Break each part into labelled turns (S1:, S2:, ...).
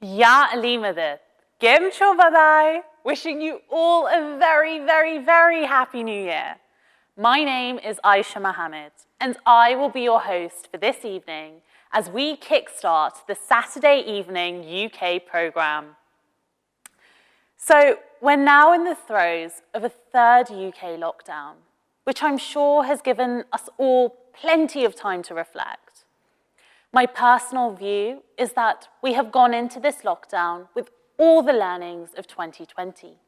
S1: Ya Alimadet, Gem Chobadai, wishing you all a very, very, very happy new year. My name is Aisha Mohammed, and I will be your host for this evening as we kickstart the Saturday evening UK programme. So we're now in the throes of a third UK lockdown, which I'm sure has given us all plenty of time to reflect. My personal view is that we have gone into this lockdown with all the learnings of 2020.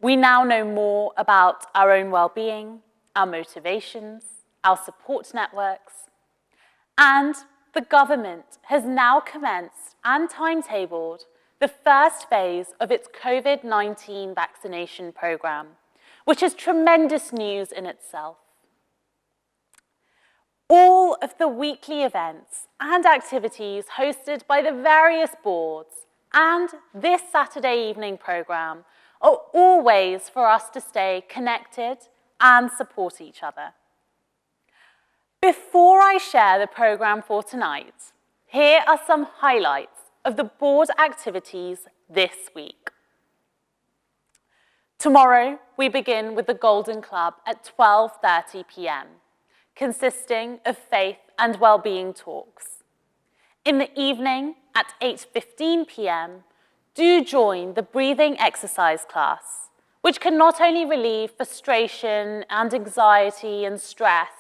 S1: We now know more about our own well-being, our motivations, our support networks, and the government has now commenced and timetabled the first phase of its COVID-19 vaccination programme, which is tremendous news in itself. All of the weekly events and activities hosted by the various boards and this Saturday evening programme are all ways for us to stay connected and support each other. Before I share the programme for tonight, here are some highlights of the board activities this week. Tomorrow, we begin with the Golden Club at 12:30 p.m. consisting of faith and well-being talks. In the evening at 8:15 p.m, do join the breathing exercise class, which can not only relieve frustration and anxiety and stress,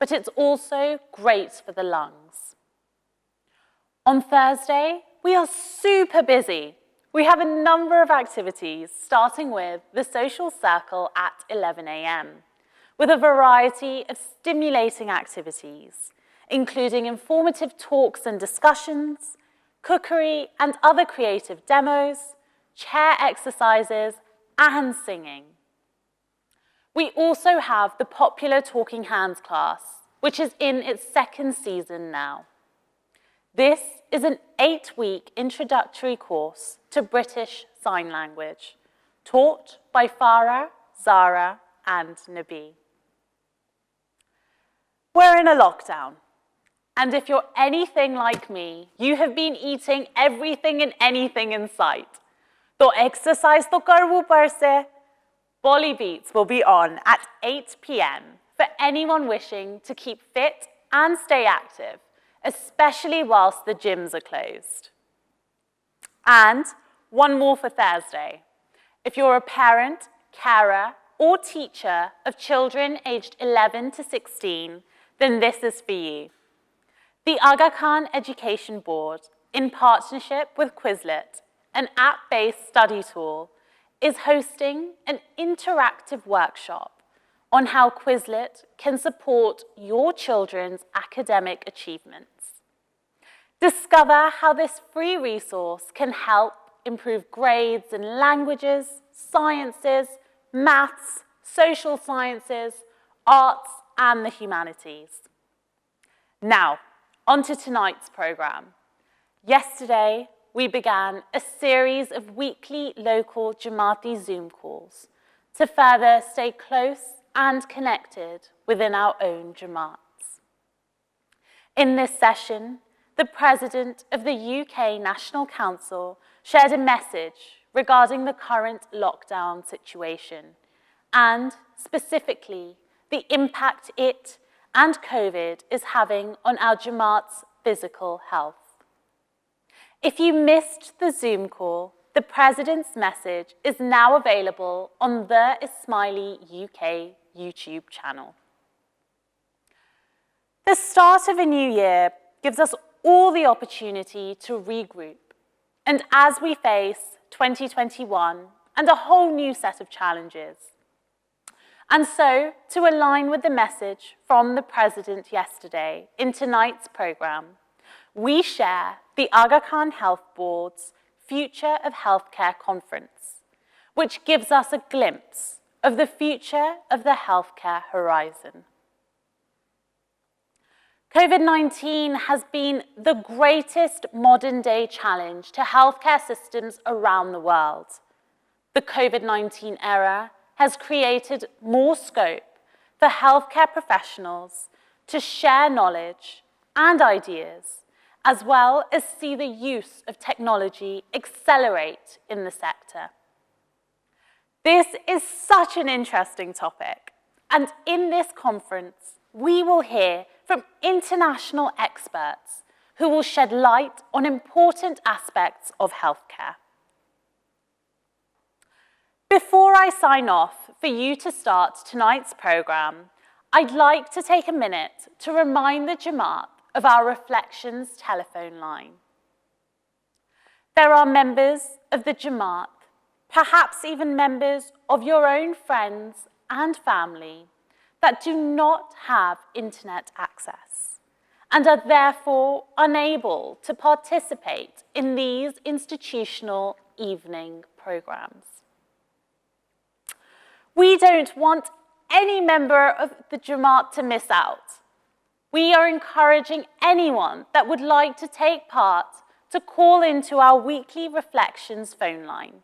S1: but it's also great for the lungs. On Thursday, we are super busy. We have a number of activities, starting with the social circle at 11 a.m. with a variety of stimulating activities, including informative talks and discussions, cookery and other creative demos, chair exercises, and singing. We also have the popular Talking Hands class, which is in its second season now. This is an 8-week introductory course to British Sign Language, taught by Farah, Zara, and Nabi. We're in a lockdown, and if you're anything like me, you have been eating everything and anything in sight. To exercise to karvu parse, Bolly Beats will be on at 8 p.m. for anyone wishing to keep fit and stay active, especially whilst the gyms are closed. And one more for Thursday. If you're a parent, carer, or teacher of children aged 11 to 16, then this is for you. The Aga Khan Education Board, in partnership with Quizlet, an app-based study tool, is hosting an interactive workshop on how Quizlet can support your children's academic achievements. Discover how this free resource can help improve grades in languages, sciences, maths, social sciences, arts, and the humanities. Now, on to tonight's programme. Yesterday, we began a series of weekly local Jamaati Zoom calls to further stay close and connected within our own Jamaats. In this session, the President of the UK National Council shared a message regarding the current lockdown situation and, specifically, the impact it and COVID is having on our Jamaat's physical health. If you missed the Zoom call, the President's message is now available on the Ismaili UK YouTube channel. The start of a new year gives us all the opportunity to regroup, and as we face 2021 and a whole new set of challenges. And so, to align with the message from the President yesterday in tonight's programme, we share the Aga Khan Health Board's Future of Healthcare Conference, which gives us a glimpse of the future of the healthcare horizon. COVID-19 has been the greatest modern-day challenge to healthcare systems around the world. The COVID-19 era has created more scope for healthcare professionals to share knowledge and ideas as well as see the use of technology accelerate in the sector. This is such an interesting topic, and in this conference, we will hear from international experts who will shed light on important aspects of healthcare. Before I sign off for you to start tonight's program, I'd like to take a minute to remind the Jamaat of our Reflections telephone line. There are members of the Jamaat, perhaps even members of your own friends and family, that do not have internet access and are therefore unable to participate in these institutional evening programs. We don't want any member of the Jamaat to miss out. We are encouraging anyone that would like to take part to call into our weekly Reflections phone line,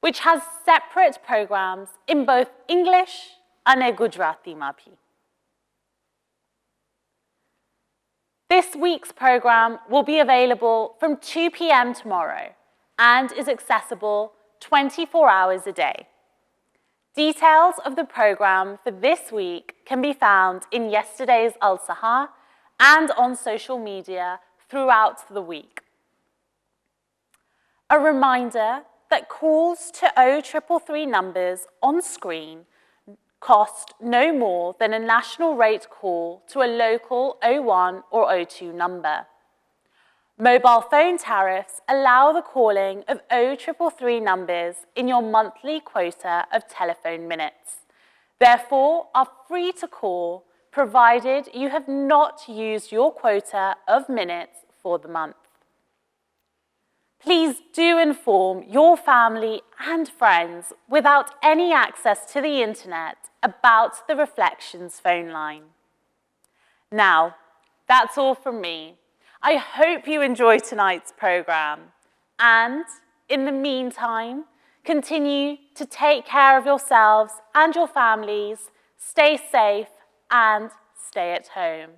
S1: which has separate programs in both English and Gujarati Mapi. This week's program will be available from 2 p.m. tomorrow and is accessible 24 hours a day. Details of the program for this week can be found in yesterday's Al-Sahar and on social media throughout the week. A reminder that calls to 0333 numbers on screen cost no more than a national rate call to a local 01 or 02 number. Mobile phone tariffs allow the calling of 0333 numbers in your monthly quota of telephone minutes. Therefore, are free to call, provided you have not used your quota of minutes for the month. Please do inform your family and friends without any access to the internet about the Reflections phone line. Now, that's all from me. I hope you enjoy tonight's program, and in the meantime, continue to take care of yourselves and your families, stay safe, and stay at home.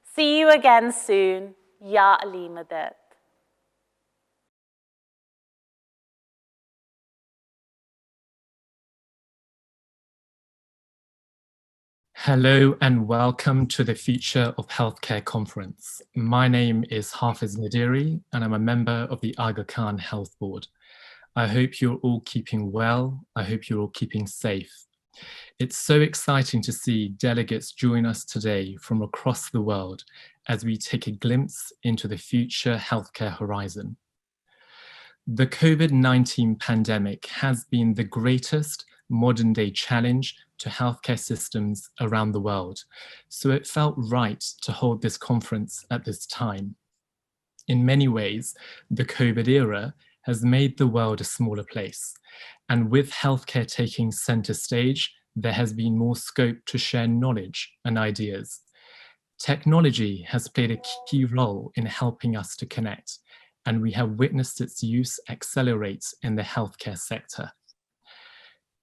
S1: See you again soon. Ya Ali Madad.
S2: Hello and welcome to the Future of Healthcare Conference. My name is Hafiz Nadiri and I'm a member of the Aga Khan Health Board. I hope you're all keeping well. I hope you're all keeping safe. It's so exciting to see delegates join us today from across the world as we take a glimpse into the future healthcare horizon. The COVID-19 pandemic has been the greatest modern-day challenge to healthcare systems around the world, so it felt right to hold this conference at this time. In many ways, the COVID era has made the world a smaller place, and with healthcare taking center stage, there has been more scope to share knowledge and ideas. Technology has played a key role in helping us to connect, and we have witnessed its use accelerate in the healthcare sector.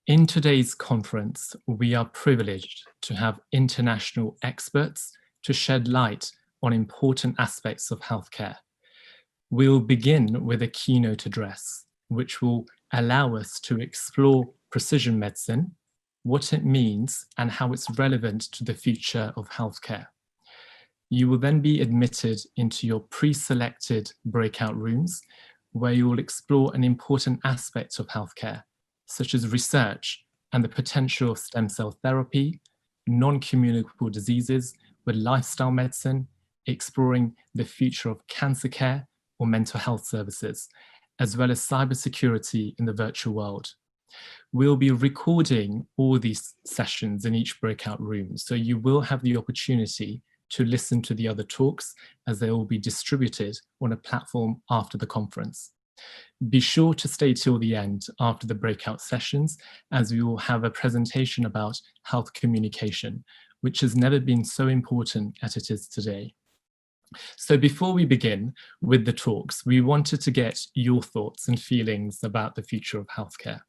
S2: In today's conference, we are privileged to have international experts to shed light on important aspects of healthcare. We'll begin with a keynote address, which will allow us to explore precision medicine, what it means, and how it's relevant to the future of healthcare. You will then be admitted into your pre-selected breakout rooms, where you will explore an important aspect of healthcare, such as research and the potential of stem cell therapy, non-communicable diseases with lifestyle medicine, exploring the future of cancer care or mental health services, as well as cybersecurity in the virtual world. We'll be recording all these sessions in each breakout room, so you will have the opportunity to listen to the other talks as they will be distributed on a platform after the conference. Be sure to stay till the end after the breakout sessions, as we will have a presentation about health communication, which has never been so important as it is today. So before we begin with the talks, we wanted to get your thoughts and feelings about the future of healthcare.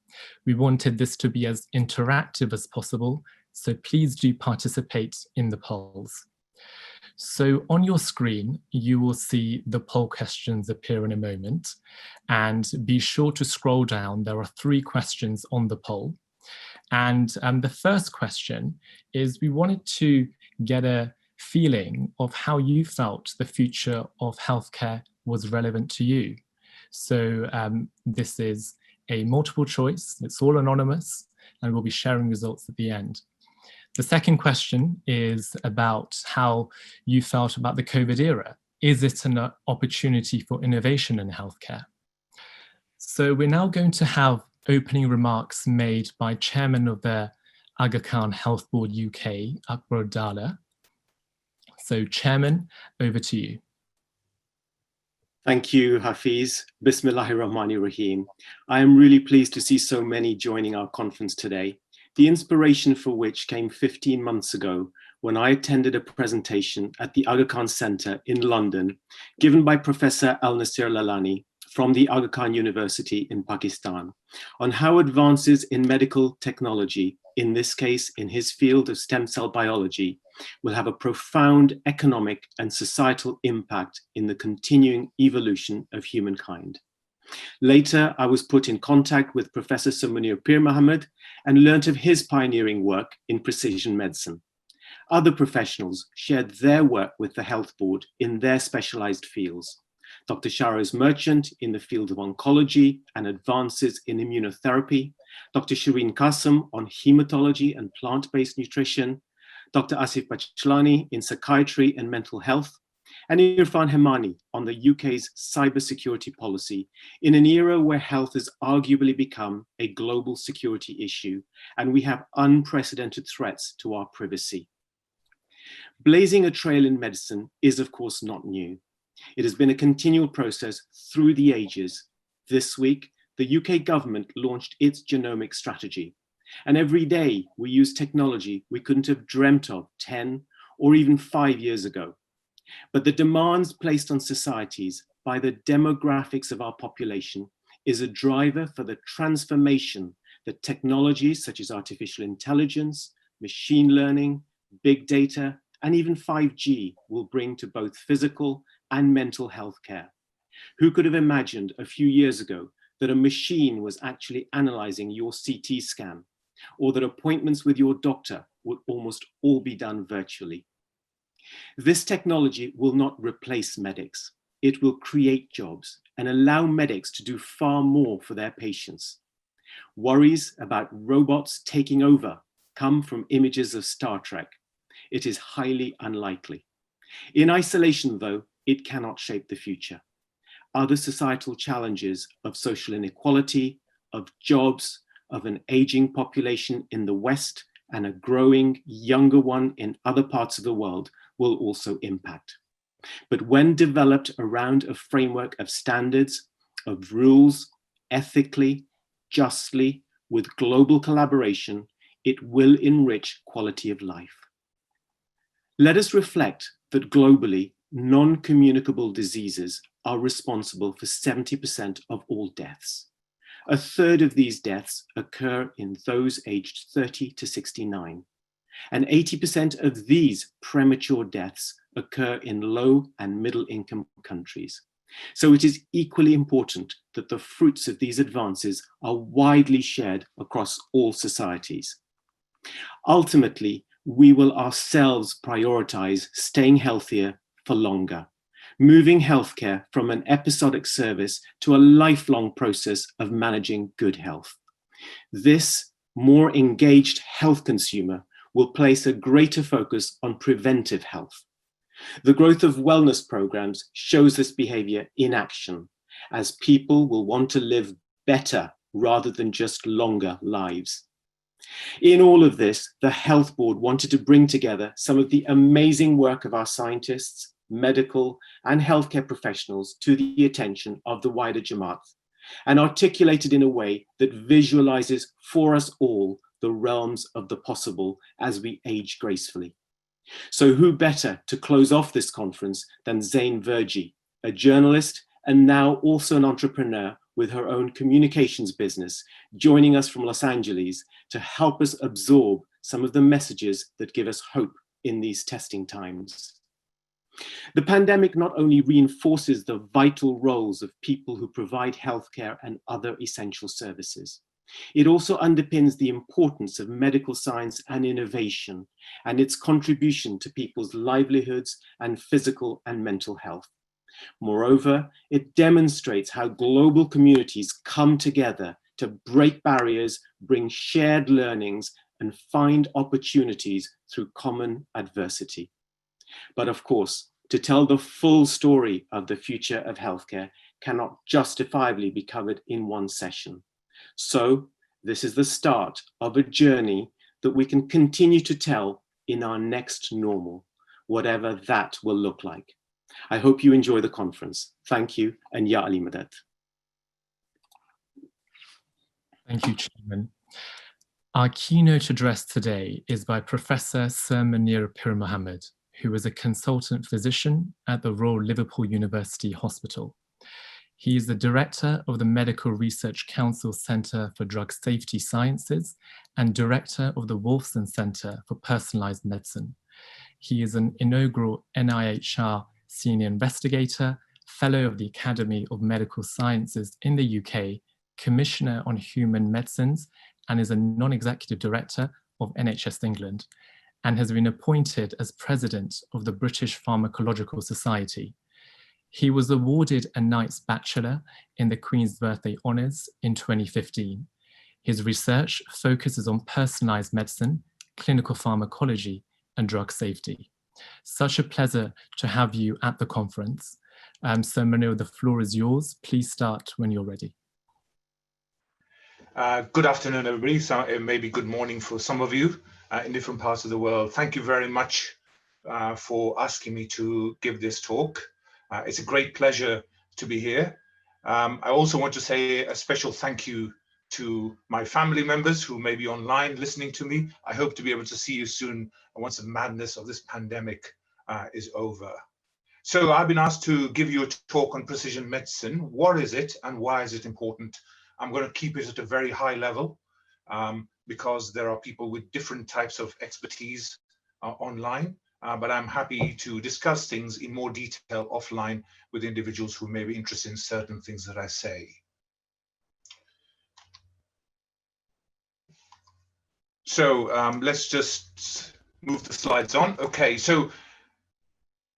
S2: We wanted this to be as interactive as possible, so please do participate in the polls. So on your screen, you will see the poll questions appear in a moment, and be sure to scroll down. There are 3 questions on the poll. And the first question is, we wanted to get a feeling of how you felt the future of healthcare was relevant to you. So this is a multiple choice, it's all anonymous, and we'll be sharing results at the end. The second question is about how you felt about the COVID era. Is it an opportunity for innovation in healthcare? So we're now going to have opening remarks made by Chairman of the Aga Khan Health Board UK, Akbar Dala. So Chairman, over to you.
S3: Thank you, Hafiz. Bismillahirrahmanirrahim. I am really pleased to see so many joining our conference today, the inspiration for which came 15 months ago when I attended a presentation at the Aga Khan Center in London, given by Professor Al-Nasir Lalani from the Aga Khan University in Pakistan, on how advances in medical technology, in this case in his field of stem cell biology, will have a profound economic and societal impact in the continuing evolution of humankind. Later, I was put in contact with Professor Samunir Pir Mohammed and learnt of his pioneering work in precision medicine. Other professionals shared their work with the Health Board in their specialized fields. Dr. Sharoz Merchant in the field of oncology and advances in immunotherapy, Dr. Shireen Qasim on hematology and plant-based nutrition, Dr. Asif Bachlani in psychiatry and mental health, and Irfan Hemani on the UK's cybersecurity policy in an era where health has arguably become a global security issue, and we have unprecedented threats to our privacy. Blazing a trail in medicine is, of course, not new. It has been a continual process through the ages. This week, the UK government launched its genomic strategy. And every day we use technology we couldn't have dreamt of 10 or even 5 years ago. But the demands placed on societies by the demographics of our population is a driver for the transformation that technologies such as artificial intelligence, machine learning, big data, and even 5G will bring to both physical and mental health care. Who could have imagined a few years ago that a machine was actually analyzing your CT scan, or that appointments with your doctor would almost all be done virtually? This technology will not replace medics. It will create jobs and allow medics to do far more for their patients. Worries about robots taking over come from images of Star Trek. It is highly unlikely. In isolation, though, it cannot shape the future. Other societal challenges of social inequality, of jobs, of an aging population in the West and a growing younger one in other parts of the world will also impact. But when developed around a framework of standards, of rules, ethically, justly, with global collaboration, it will enrich quality of life. Let us reflect that globally, non-communicable diseases are responsible for 70% of all deaths. A third of these deaths occur in those aged 30 to 69. And 80% of these premature deaths occur in low and middle income countries. So it is equally important that the fruits of these advances are widely shared across all societies. Ultimately, we will ourselves prioritize staying healthier for longer, moving healthcare from an episodic service to a lifelong process of managing good health. This more engaged health consumer will place a greater focus on preventive health. The growth of wellness programs shows this behavior in action, as people will want to live better rather than just longer lives. In all of this, the Health Board wanted to bring together some of the amazing work of our scientists, medical and healthcare professionals to the attention of the wider Jamaat, and articulate it in a way that visualizes for us all the realms of the possible as we age gracefully. So who better to close off this conference than Zain Verji, a journalist and now also an entrepreneur with her own communications business, joining us from Los Angeles to help us absorb some of the messages that give us hope in these testing times. The pandemic not only reinforces the vital roles of people who provide healthcare and other essential services, it also underpins the importance of medical science and innovation and its contribution to people's livelihoods and physical and mental health. Moreover, it demonstrates how global communities come together to break barriers, bring shared learnings, and find opportunities through common adversity. But of course, to tell the full story of the future of healthcare cannot justifiably be covered in one session. So this is the start of a journey that we can continue to tell in our next normal, whatever that will look like. I hope you enjoy the conference. Thank you, and Ya Ali Madad.
S2: Thank you, Chairman. Our keynote address today is by Professor Sir Munir Pir Mohammed, who is a consultant physician at the Royal Liverpool University Hospital. He is the director of the Medical Research Council Centre for Drug Safety Sciences and director of the Wolfson Centre for Personalised Medicine. He is an inaugural NIHR senior investigator, fellow of the Academy of Medical Sciences in the UK, commissioner on human medicines, and is a non-executive director of NHS England, and has been appointed as president of the British Pharmacological Society. He was awarded a Knight's Bachelor in the Queen's Birthday Honours in 2015. His research focuses on personalised medicine, clinical pharmacology, and drug safety. Such a pleasure to have you at the conference. So Munir, the floor is yours. Please start when you're ready.
S4: Good afternoon, everybody. So it may be good morning for some of you in different parts of the world. Thank you very much for asking me to give this talk. It's a great pleasure to be here. I also want to say a special thank you to my family members who may be online listening to me. I hope to be able to see you soon once the madness of this pandemic is over. So I've been asked to give you a talk on precision medicine. What is it and why is it important? I'm going to keep it at a very high level because there are people with different types of expertise online. But I'm happy to discuss things in more detail offline with individuals who may be interested in certain things that I say. So let's just move the slides on. Okay, so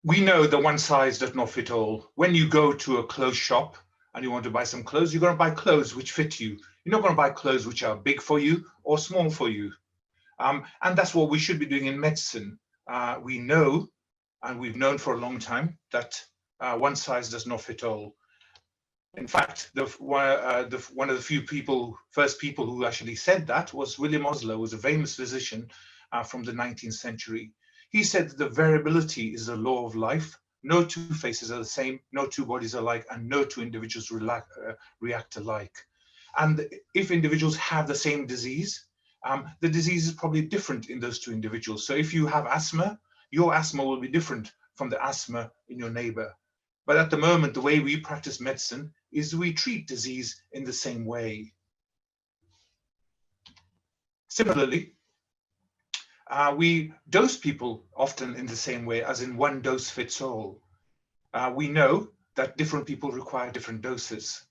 S4: we know that one size does not fit all. When you go to a clothes shop and you want to buy some clothes, you're going to buy clothes which fit you. You're not going to buy clothes which are big for you or small for you. And that's what we should be doing in medicine. We know, and we've known for a long time, that one size does not fit all. In fact, one of the first people who actually said that was William Osler, who was a famous physician from the 19th century. He said that the variability is the law of life. No two faces are the same, no two bodies are alike, and no two individuals react alike. And if individuals have the same disease, the disease is probably different in those two individuals. So if you have asthma, your asthma will be different from the asthma in your neighbor. But at the moment, the way we practice medicine is we treat disease in the same way. Similarly, we dose people often in the same way, as in one dose fits all. We know that different people require different doses.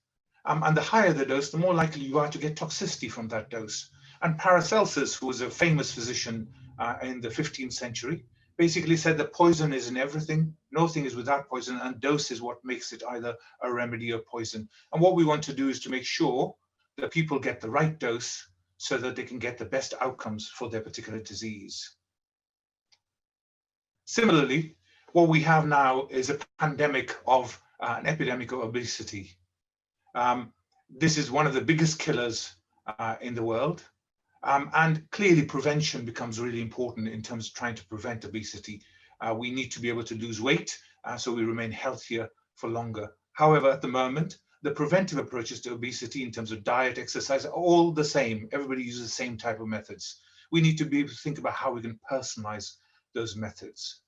S4: And the higher the dose, the more likely you are to get toxicity from that dose. And Paracelsus, who was a famous physician in the 15th century, basically said that poison is in everything, nothing is without poison, and dose is what makes it either a remedy or poison. And what we want to do is to make sure that people get the right dose so that they can get the best outcomes for their particular disease. Similarly, what we have now is a pandemic of an epidemic of obesity. This is one of the biggest killers in the world. And clearly prevention becomes really important in terms of trying to prevent obesity. We need to be able to lose weight so we remain healthier for longer. However, at the moment, the preventive approaches to obesity in terms of diet, exercise, are all the same. Everybody uses the same type of methods. We need to be able to think about how we can personalize those methods.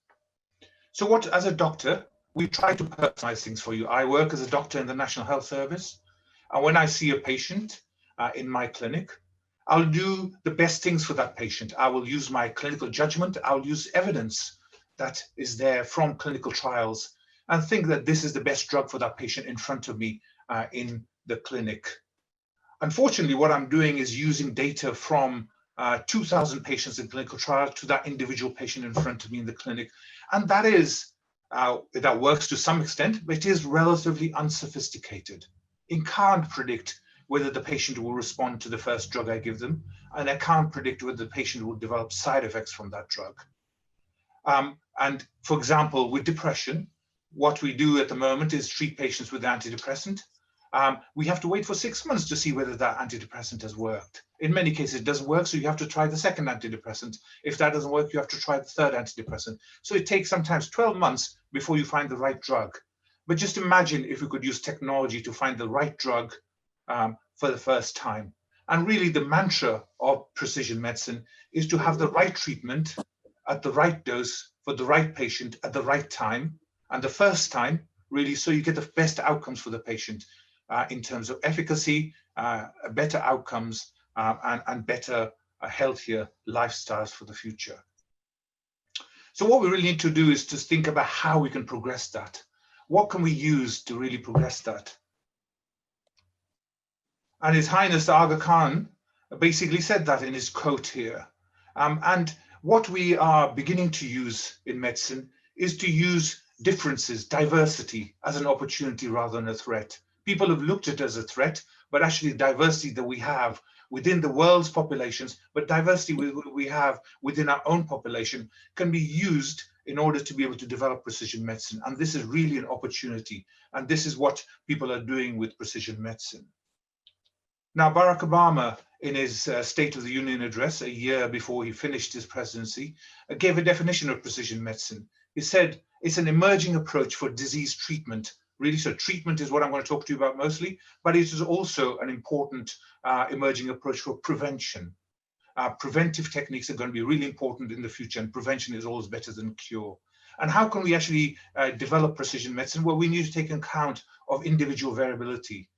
S4: So as a doctor, we try to personalize things for you. I work as a doctor in the National Health Service. And when I see a patient in my clinic, I'll do the best things for that patient. I will use my clinical judgment. I'll use evidence that is there from clinical trials and think that this is the best drug for that patient in front of me in the clinic. Unfortunately, what I'm doing is using data from 2,000 patients in clinical trial to that individual patient in front of me in the clinic. And that works to some extent, but it is relatively unsophisticated. It can't predict whether the patient will respond to the first drug I give them, and I can't predict whether the patient will develop side effects from that drug. And for example, with depression, what we do at the moment is treat patients with antidepressant. We have to wait for 6 months to see whether that antidepressant has worked. In many cases, it doesn't work, so you have to try the second antidepressant. If that doesn't work, you have to try the third antidepressant. So it takes sometimes 12 months before you find the right drug. But just imagine if we could use technology to find the right drug for the first time. And really the mantra of precision medicine is to have the right treatment at the right dose for the right patient at the right time. And the first time, really, so you get the best outcomes for the patient in terms of efficacy, better outcomes, and better, healthier lifestyles for the future. So what we really need to do is to think about how we can progress that. What can we use to really progress that? And His Highness Aga Khan basically said that in his quote here. And what we are beginning to use in medicine is to use differences, diversity, as an opportunity rather than a threat. People have looked at it as a threat, but actually diversity that we have within the world's populations, but diversity we have within our own population can be used in order to be able to develop precision medicine. And this is really an opportunity. And this is what people are doing with precision medicine. Now, Barack Obama, in his State of the Union address a year before he finished his presidency, gave a definition of precision medicine. He said, it's an emerging approach for disease treatment. Really, so treatment is what I'm going to talk to you about mostly, but it is also an important emerging approach for prevention. Preventive techniques are going to be really important in the future, and prevention is always better than cure. And how can we actually develop precision medicine? Well, we need to take account of individual variability.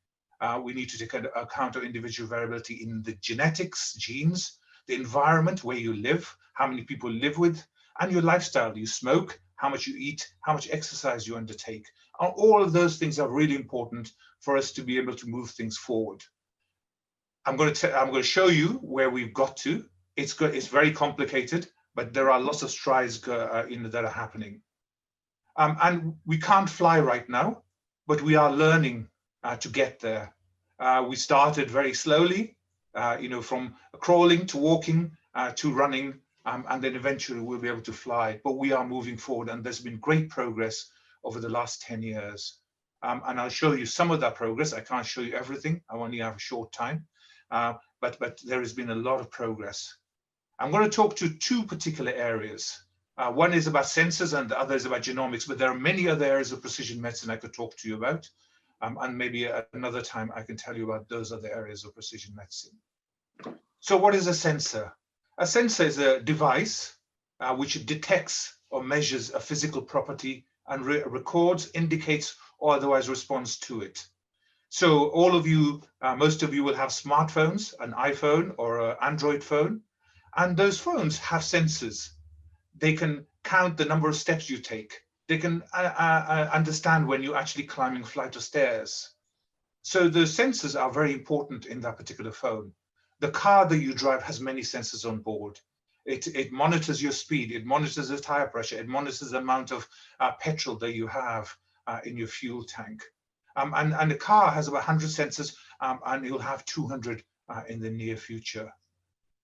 S4: We need to take account of individual variability in the genetics, genes, the environment where you live, how many people you live with, and your lifestyle. Do you smoke? How much you eat? How much exercise you undertake? All of those things are really important for us to be able to move things forward. I'm going to show you where we've got to. It's very complicated, but there are lots of strides that are happening. And we can't fly right now, but we are learning to get there. We started very slowly, from crawling to walking to running, and then eventually we'll be able to fly. But we are moving forward, and there's been great progress over the last 10 years. And I'll show you some of that progress. I can't show you everything. I only have a short time, but there has been a lot of progress. I'm going to talk to two particular areas. One is about sensors and the other is about genomics, but there are many other areas of precision medicine I could talk to you about. And maybe another time I can tell you about those other areas of precision medicine. So what is a sensor? A sensor is a device which detects or measures a physical property and records, indicates, or otherwise responds to it. So all of you, most of you will have smartphones, an iPhone or an Android phone, and those phones have sensors. They can count the number of steps you take. They can understand when you're actually climbing a flight of stairs. So the sensors are very important in that particular phone. The car that you drive has many sensors on board. It monitors your speed, it monitors the tire pressure, it monitors the amount of petrol that you have in your fuel tank. And the car has about 100 sensors, and it will have 200 in the near future.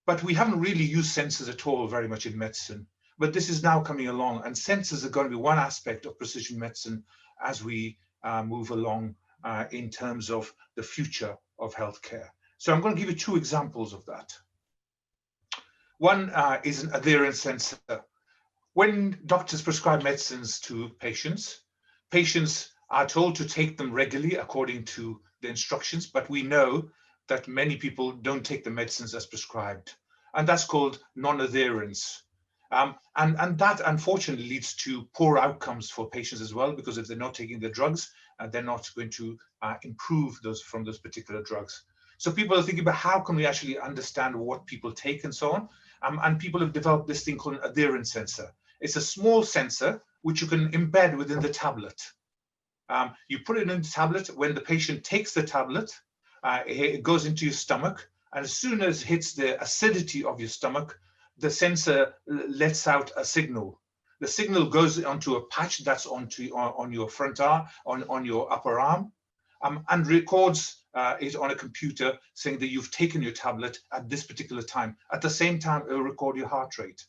S4: But we haven't really used sensors at all very much in medicine. But this is now coming along, and sensors are going to be one aspect of precision medicine as we move along in terms of the future of healthcare. So I'm going to give you two examples of that. One is an adherence sensor. When doctors prescribe medicines to patients, patients are told to take them regularly according to the instructions, but we know that many people don't take the medicines as prescribed, and that's called non-adherence. And that unfortunately leads to poor outcomes for patients as well, because if they're not taking the drugs, they're not going to improve from those particular drugs. So people are thinking about how can we actually understand what people take and so on. And people have developed this thing called an adherence sensor. It's a small sensor which you can embed within the tablet. You put it in the tablet. When the patient takes the tablet, it goes into your stomach, and as soon as it hits the acidity of your stomach, the sensor lets out a signal. The signal goes onto a patch that's on your front arm, on your upper arm, and records it on a computer saying that you've taken your tablet at this particular time. At the same time, it will record your heart rate.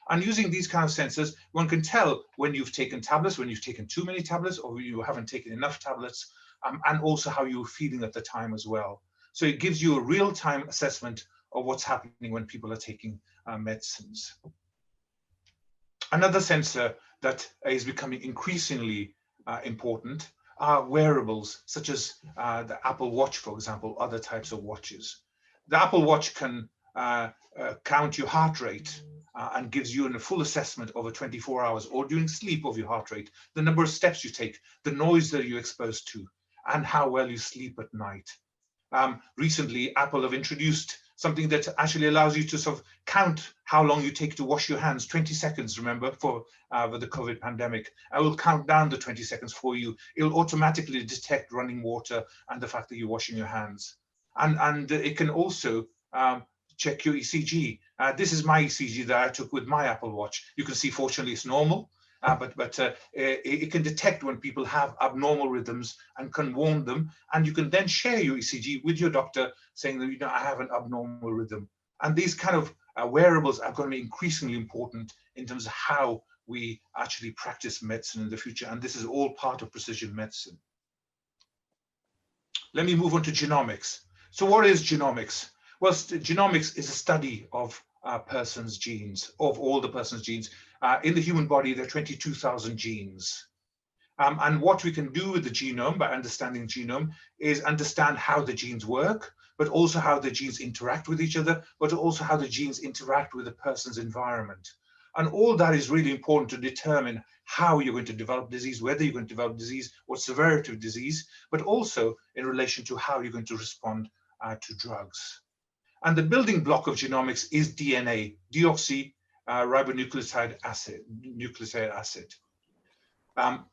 S4: And using these kind of sensors, one can tell when you've taken tablets, when you've taken too many tablets, or you haven't taken enough tablets, and also how you're feeling at the time as well. So it gives you a real-time assessment of what's happening when people are taking medicines. Another sensor that is becoming increasingly important are wearables, such as the Apple Watch, for example, other types of watches. The Apple Watch can count your heart rate and gives you a full assessment over 24 hours or during sleep of your heart rate, the number of steps you take, the noise that you're exposed to, and how well you sleep at night. Recently, Apple have introduced something that actually allows you to sort of count how long you take to wash your hands, 20 seconds, remember, for the COVID pandemic. I will count down the 20 seconds for you. It'll automatically detect running water and the fact that you're washing your hands. And it can also check your ECG. This is my ECG that I took with my Apple Watch. You can see, fortunately, it's normal, but it can detect when people have abnormal rhythms and can warn them. And you can then share your ECG with your doctor saying that, you know, I have an abnormal rhythm. And these kind of wearables are going to be increasingly important in terms of how we actually practice medicine in the future. And this is all part of precision medicine. Let me move on to genomics. So what is genomics? Well, genomics is a study of a person's genes, of all the person's genes. In the human body, there are 22,000 genes. And what we can do with the genome, by understanding the genome, is understand how the genes work, but also how the genes interact with each other, but also how the genes interact with the person's environment. And all that is really important to determine how you're going to develop disease, whether you're going to develop disease, what severity of disease, but also in relation to how you're going to respond to drugs. And the building block of genomics is DNA, deoxyribonucleic acid. And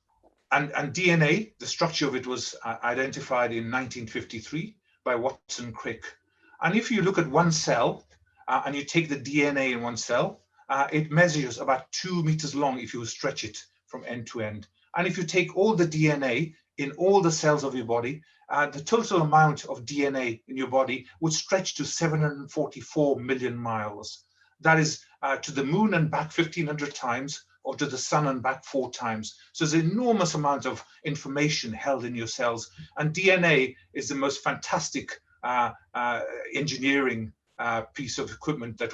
S4: DNA, the structure of it was identified in 1953 by Watson Crick. And if you look at one cell and you take the DNA in one cell, it measures about 2 meters long if you stretch it from end to end. And if you take all the DNA in all the cells of your body, the total amount of DNA in your body would stretch to 744 million miles. That is to the moon and back 1,500 times, or to the sun and back 4 times. So there's an enormous amount of information held in your cells. And DNA is the most fantastic engineering piece of equipment that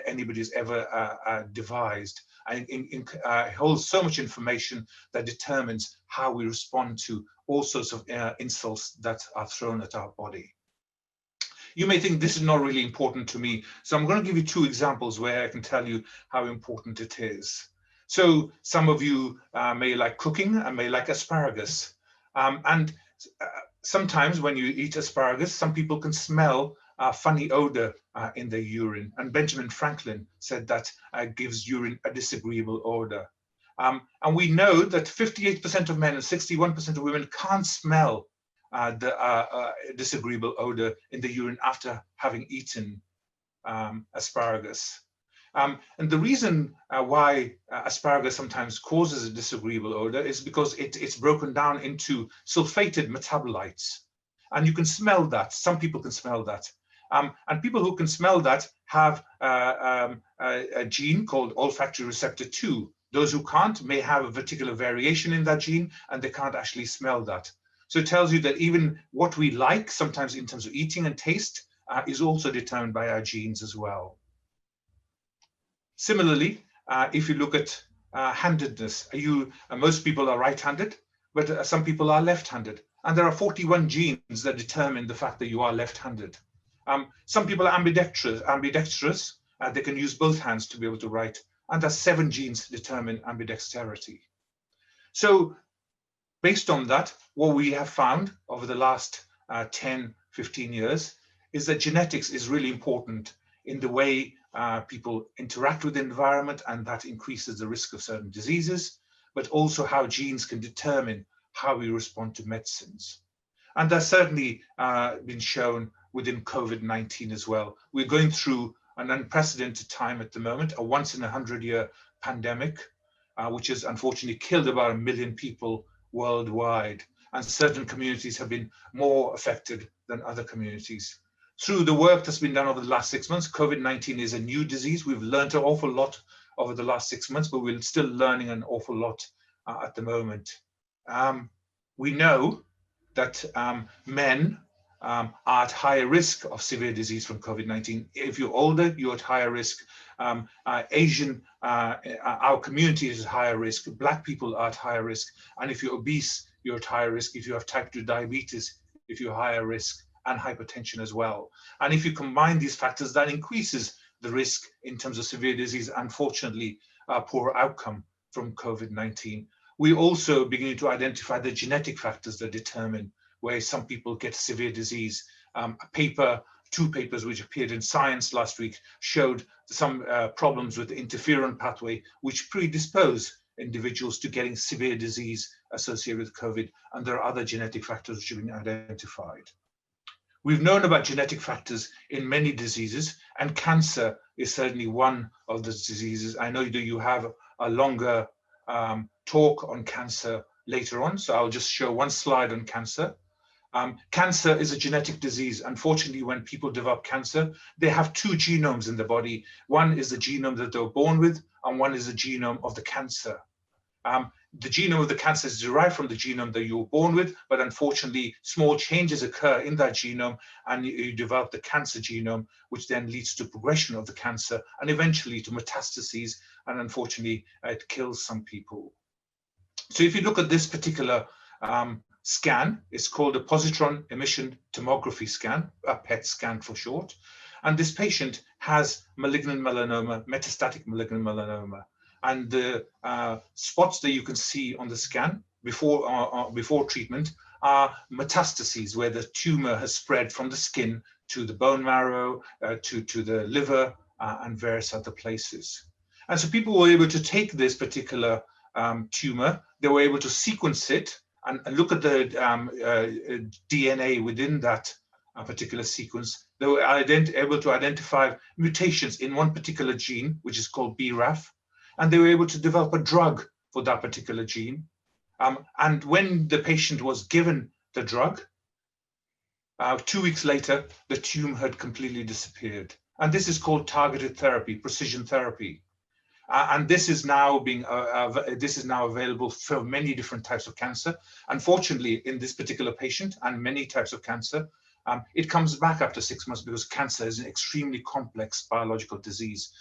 S4: anybody's ever devised. And it holds so much information that determines how we respond to all sorts of insults that are thrown at our body. You may think this is not really important to me, so I'm going to give you 2 examples where I can tell you how important it is. So some of you may like cooking and may like asparagus. And sometimes when you eat asparagus, some people can smell a funny odor in their urine. And Benjamin Franklin said that gives urine a disagreeable odor. And we know that 58% of men and 61% of women can't smell the disagreeable odor in the urine after having eaten asparagus. And the reason why asparagus sometimes causes a disagreeable odor is because it's broken down into sulfated metabolites. And you can smell that. Some people can smell that. And people who can smell that have a gene called olfactory receptor 2. Those who can't may have a particular variation in that gene, and they can't actually smell that. So it tells you that even what we like, sometimes in terms of eating and taste, is also determined by our genes as well. Similarly, if you look at handedness, most people are right-handed, but some people are left-handed. And there are 41 genes that determine the fact that you are left-handed. Some people are ambidextrous. They can use both hands to be able to write. And there's 7 genes determine ambidexterity. So based on that, what we have found over the last 10, 15 years is that genetics is really important in the way people interact with the environment, and that increases the risk of certain diseases, but also how genes can determine how we respond to medicines. And that's certainly been shown within COVID-19 as well. We're going through an unprecedented time at the moment, a once in 100-year pandemic, which has unfortunately killed about 1 million people worldwide. And certain communities have been more affected than other communities. Through the work that's been done over the last 6 months, COVID-19 is a new disease. We've learned an awful lot over the last 6 months, but we're still learning an awful lot at the moment. We know that men are at higher risk of severe disease from COVID-19. If you're older, you're at higher risk. Asian, our community is at higher risk. Black people are at higher risk. And if you're obese, you're at higher risk. If you have type 2 diabetes, if you're higher risk, and hypertension as well. And if you combine these factors, that increases the risk in terms of severe disease, unfortunately, poor outcome from COVID-19. We're also beginning to identify the genetic factors that determine where some people get severe disease. Two papers which appeared in Science last week showed some problems with the interferon pathway, which predispose individuals to getting severe disease associated with COVID. And there are other genetic factors which have been identified. We've known about genetic factors in many diseases, and cancer is certainly one of the diseases. I know that you have a longer talk on cancer later on, so I'll just show one slide on cancer. Cancer is a genetic disease. Unfortunately, when people develop cancer, they have two genomes in the body. One is the genome that they were born with, and one is the genome of the cancer. The genome of the cancer is derived from the genome that you were born with, but unfortunately, small changes occur in that genome, and you develop the cancer genome, which then leads to progression of the cancer and eventually to metastases, and unfortunately, it kills some people. So if you look at this particular scan, it's called a positron emission tomography scan, a PET scan for short, and this patient has malignant melanoma, metastatic malignant melanoma. And the spots that you can see on the scan before treatment are metastases, where the tumor has spread from the skin to the bone marrow, to the liver, and various other places. And so people were able to take this particular tumor, they were able to sequence it and look at the DNA within that particular sequence. They were able to identify mutations in one particular gene, which is called BRAF, and they were able to develop a drug for that particular gene. And when the patient was given the drug, 2 weeks later, the tumor had completely disappeared. And this is called targeted therapy, precision therapy. And this is now available for many different types of cancer. Unfortunately, in this particular patient and many types of cancer, it comes back after 6 months because cancer is an extremely complex biological disease.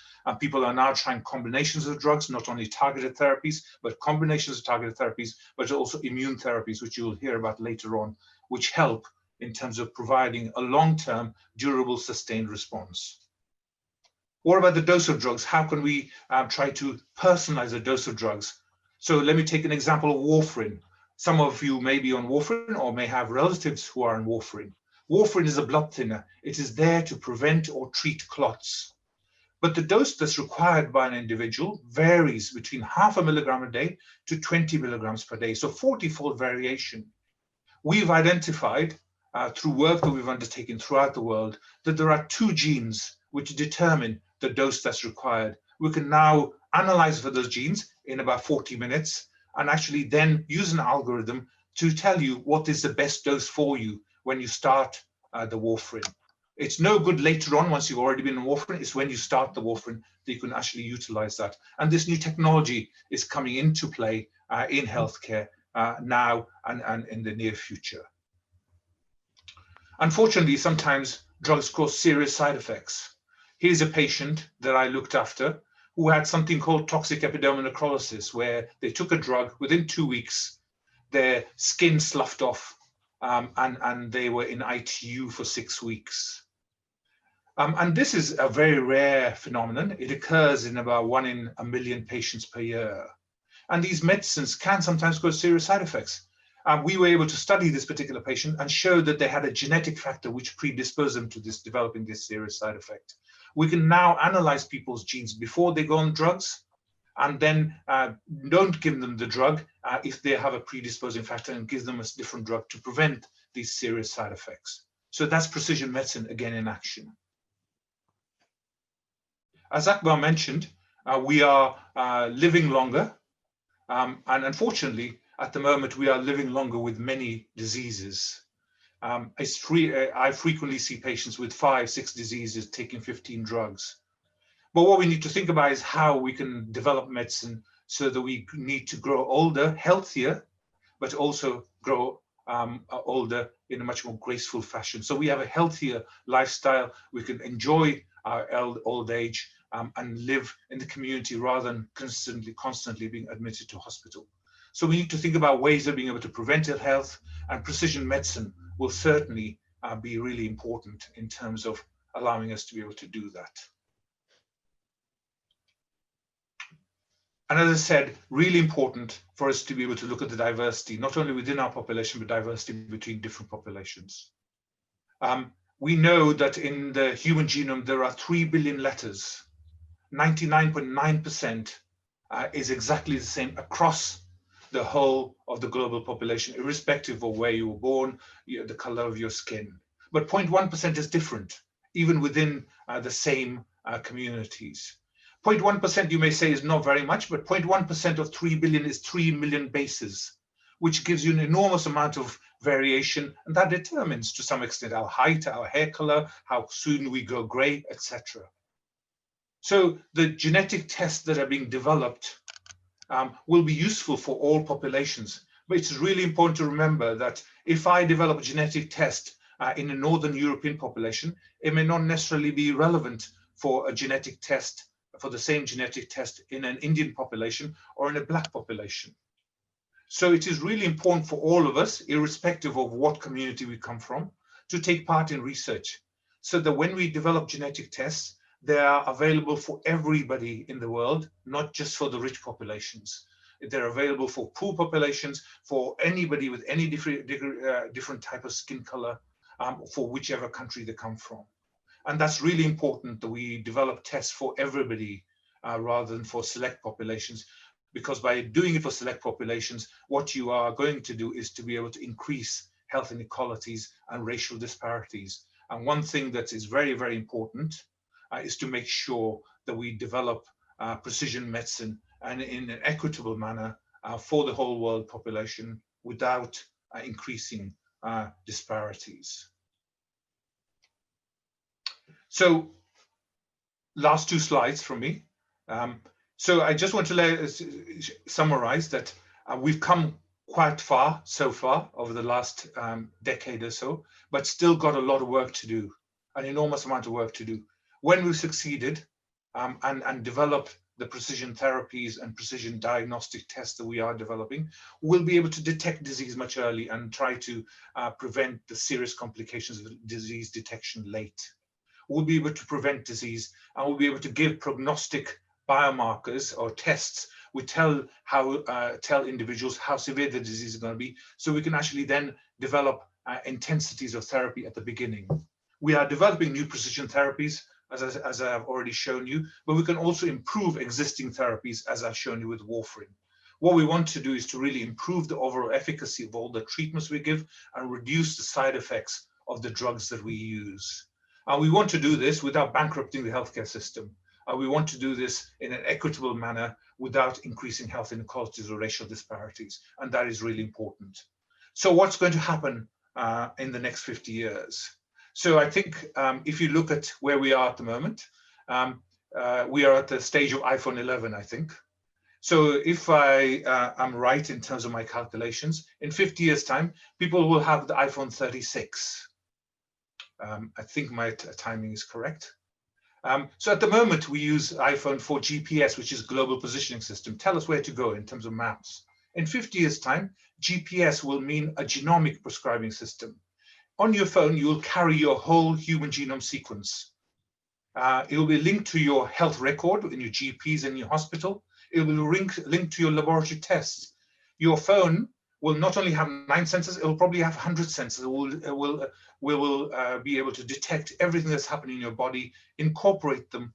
S4: People are now trying combinations of drugs, not only targeted therapies, but combinations of targeted therapies, but also immune therapies, which you'll hear about later on, which help in terms of providing a long-term, durable, sustained response. What about the dose of drugs? How can we try to personalize the dose of drugs? So let me take an example of warfarin. Some of you may be on warfarin or may have relatives who are on warfarin. Warfarin is a blood thinner. It is there to prevent or treat clots. But the dose that's required by an individual varies between 0.5 milligram a day to 20 milligrams per day, so 40-fold variation. We've identified through work that we've undertaken throughout the world that there are two genes which determine the dose that's required. We can now analyze for those genes in about 40 minutes and actually then use an algorithm to tell you what is the best dose for you when you start the warfarin. It's no good later on once you've already been on warfarin. It's when you start the warfarin that you can actually utilize that. And this new technology is coming into play in healthcare now and in the near future. Unfortunately, sometimes drugs cause serious side effects. Here's a patient that I looked after who had something called toxic epidermal necrolysis, where they took a drug, within 2 weeks, their skin sloughed off, and they were in ITU for 6 weeks. And this is a very rare phenomenon. It occurs in about 1 in a million patients per year. And these medicines can sometimes cause serious side effects. We were able to study this particular patient and show that they had a genetic factor which predisposed them to developing this serious side effect. We can now analyze people's genes before they go on drugs, and then don't give them the drug if they have a predisposing factor, and give them a different drug to prevent these serious side effects. So that's precision medicine again in action. As Akbar mentioned, we are living longer, and unfortunately, at the moment, we are living longer with many diseases. I frequently see patients with 5, 6 diseases taking 15 drugs. But what we need to think about is how we can develop medicine so that we need to grow older, healthier, but also grow older in a much more graceful fashion. So we have a healthier lifestyle, we can enjoy our old age and live in the community rather than constantly being admitted to hospital. So we need to think about ways of being able to prevent ill health, and precision medicine will certainly be really important in terms of allowing us to be able to do that. And as I said, really important for us to be able to look at the diversity, not only within our population, but diversity between different populations. We know that in the human genome, there are 3 billion letters. 99.9% is exactly the same across the whole of the global population, irrespective of where you were born, the color of your skin. But 0.1% is different, even within the same communities. 0.1% you may say is not very much, but 0.1% of 3 billion is 3 million bases, which gives you an enormous amount of variation, and that determines to some extent our height, our hair color, how soon we go gray, etc. So the genetic tests that are being developed will be useful for all populations, but it's really important to remember that if I develop a genetic test in a Northern European population, it may not necessarily be relevant for a genetic test, for the same genetic test in an Indian population or in a Black population. So it is really important for all of us, irrespective of what community we come from, to take part in research so that when we develop genetic tests, they are available for everybody in the world, not just for the rich populations. They're available for poor populations, for anybody with any different type of skin color, for whichever country they come from. And that's really important that we develop tests for everybody rather than for select populations, because by doing it for select populations, what you are going to do is to be able to increase health inequalities and racial disparities. And one thing that is very, very important is to make sure that we develop precision medicine and in an equitable manner for the whole world population without increasing disparities. So last 2 slides from me. So I just want to summarize that we've come quite far so far over the last decade or so, but still got a lot of work to do, an enormous amount of work to do. When we've succeeded and developed the precision therapies and precision diagnostic tests that we are developing, we'll be able to detect disease much early and try to prevent the serious complications of disease detection late. We'll be able to prevent disease, and we'll be able to give prognostic biomarkers or tests which tell individuals how severe the disease is going to be, so we can actually then develop intensities of therapy at the beginning. We are developing new precision therapies, as I have already shown you, but we can also improve existing therapies, as I've shown you with warfarin. What we want to do is to really improve the overall efficacy of all the treatments we give and reduce the side effects of the drugs that we use. And we want to do this without bankrupting the healthcare system. We want to do this in an equitable manner without increasing health inequalities or racial disparities, and that is really important. So what's going to happen in the next 50 years? So I think if you look at where we are at the moment, we are at the stage of iPhone 11, I think. So if I am right in terms of my calculations, in 50 years' time, people will have the iPhone 36. I think my timing is correct. So at the moment, we use iPhone for GPS, which is Global Positioning System. Tell us where to go in terms of maps. In 50 years' time, GPS will mean a genomic prescribing system. On your phone, you will carry your whole human genome sequence. It will be linked to your health record in your GPs and your hospital. It will be linked to your laboratory tests. Your phone will not only have 9 sensors, it will probably have 100 sensors. We will be able to detect everything that's happening in your body, incorporate them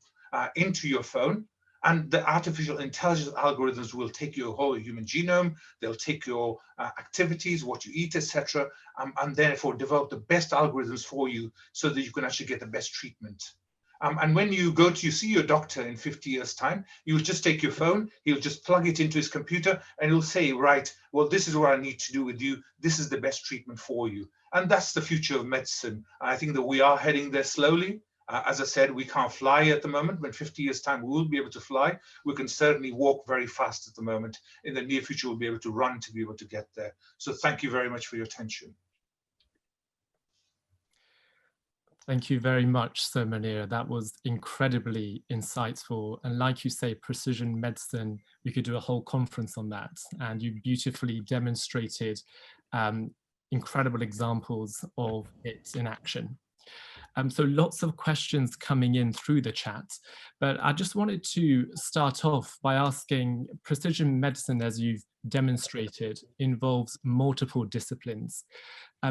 S4: into your phone, and the artificial intelligence algorithms will take your whole human genome, they'll take your activities, what you eat, etc., and therefore develop the best algorithms for you so that you can actually get the best treatment. And when you go to see your doctor in 50 years' time, you'll just take your phone, he'll just plug it into his computer, and he'll say, right, well, this is what I need to do with you. This is the best treatment for you. And that's the future of medicine. I think that we are heading there slowly. As I said, we can't fly at the moment, but in 50 years' time, we will be able to fly. We can certainly walk very fast at the moment. In the near future, we'll be able to run to be able to get there. So thank you very much for your attention.
S2: Thank you very much, Sir Munir. That was incredibly insightful. And like you say, precision medicine, we could do a whole conference on that. And you beautifully demonstrated incredible examples of it in action. So lots of questions coming in through the chat, but I just wanted to start off by asking, precision medicine, as you've demonstrated, involves multiple disciplines.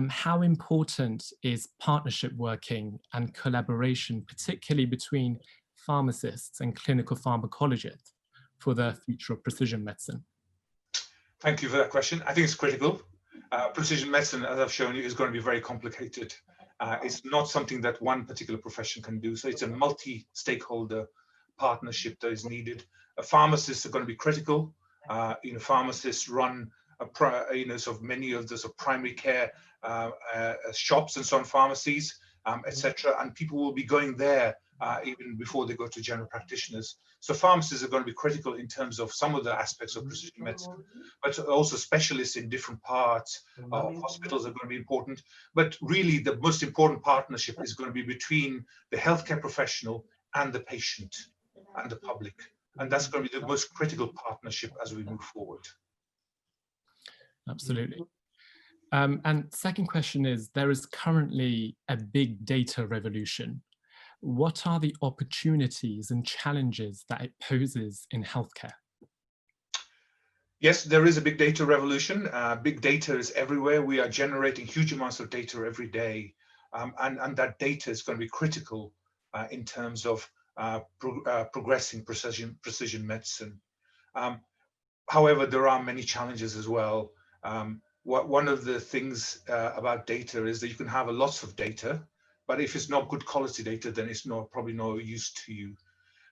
S2: How important is partnership working and collaboration, particularly between pharmacists and clinical pharmacologists, for the future of precision medicine?
S4: Thank you for that question. I think it's critical. Precision medicine, as I've shown you, is going to be very complicated. It's not something that one particular profession can do. So it's a multi-stakeholder partnership that is needed. Pharmacists are going to be critical. Pharmacists run sort of many of the sort of primary care shops and so on, pharmacies, etc. And people will be going there even before they go to general practitioners. So pharmacists are going to be critical in terms of some of the aspects of precision medicine, but also specialists in different parts of hospitals are going to be important. But really the most important partnership is going to be between the healthcare professional and the patient and the public. And that's going to be the most critical partnership as we move forward.
S2: Absolutely. And second question is, there is currently a big data revolution. What are the opportunities and challenges that it poses in healthcare?
S4: Yes, there is a big data revolution. Big data is everywhere. We are generating huge amounts of data every day. And that data is going to be critical in terms of progressing precision medicine. However, there are many challenges as well. One of the things about data is that you can have lots of data, but if it's not good quality data, then it's probably no use to you.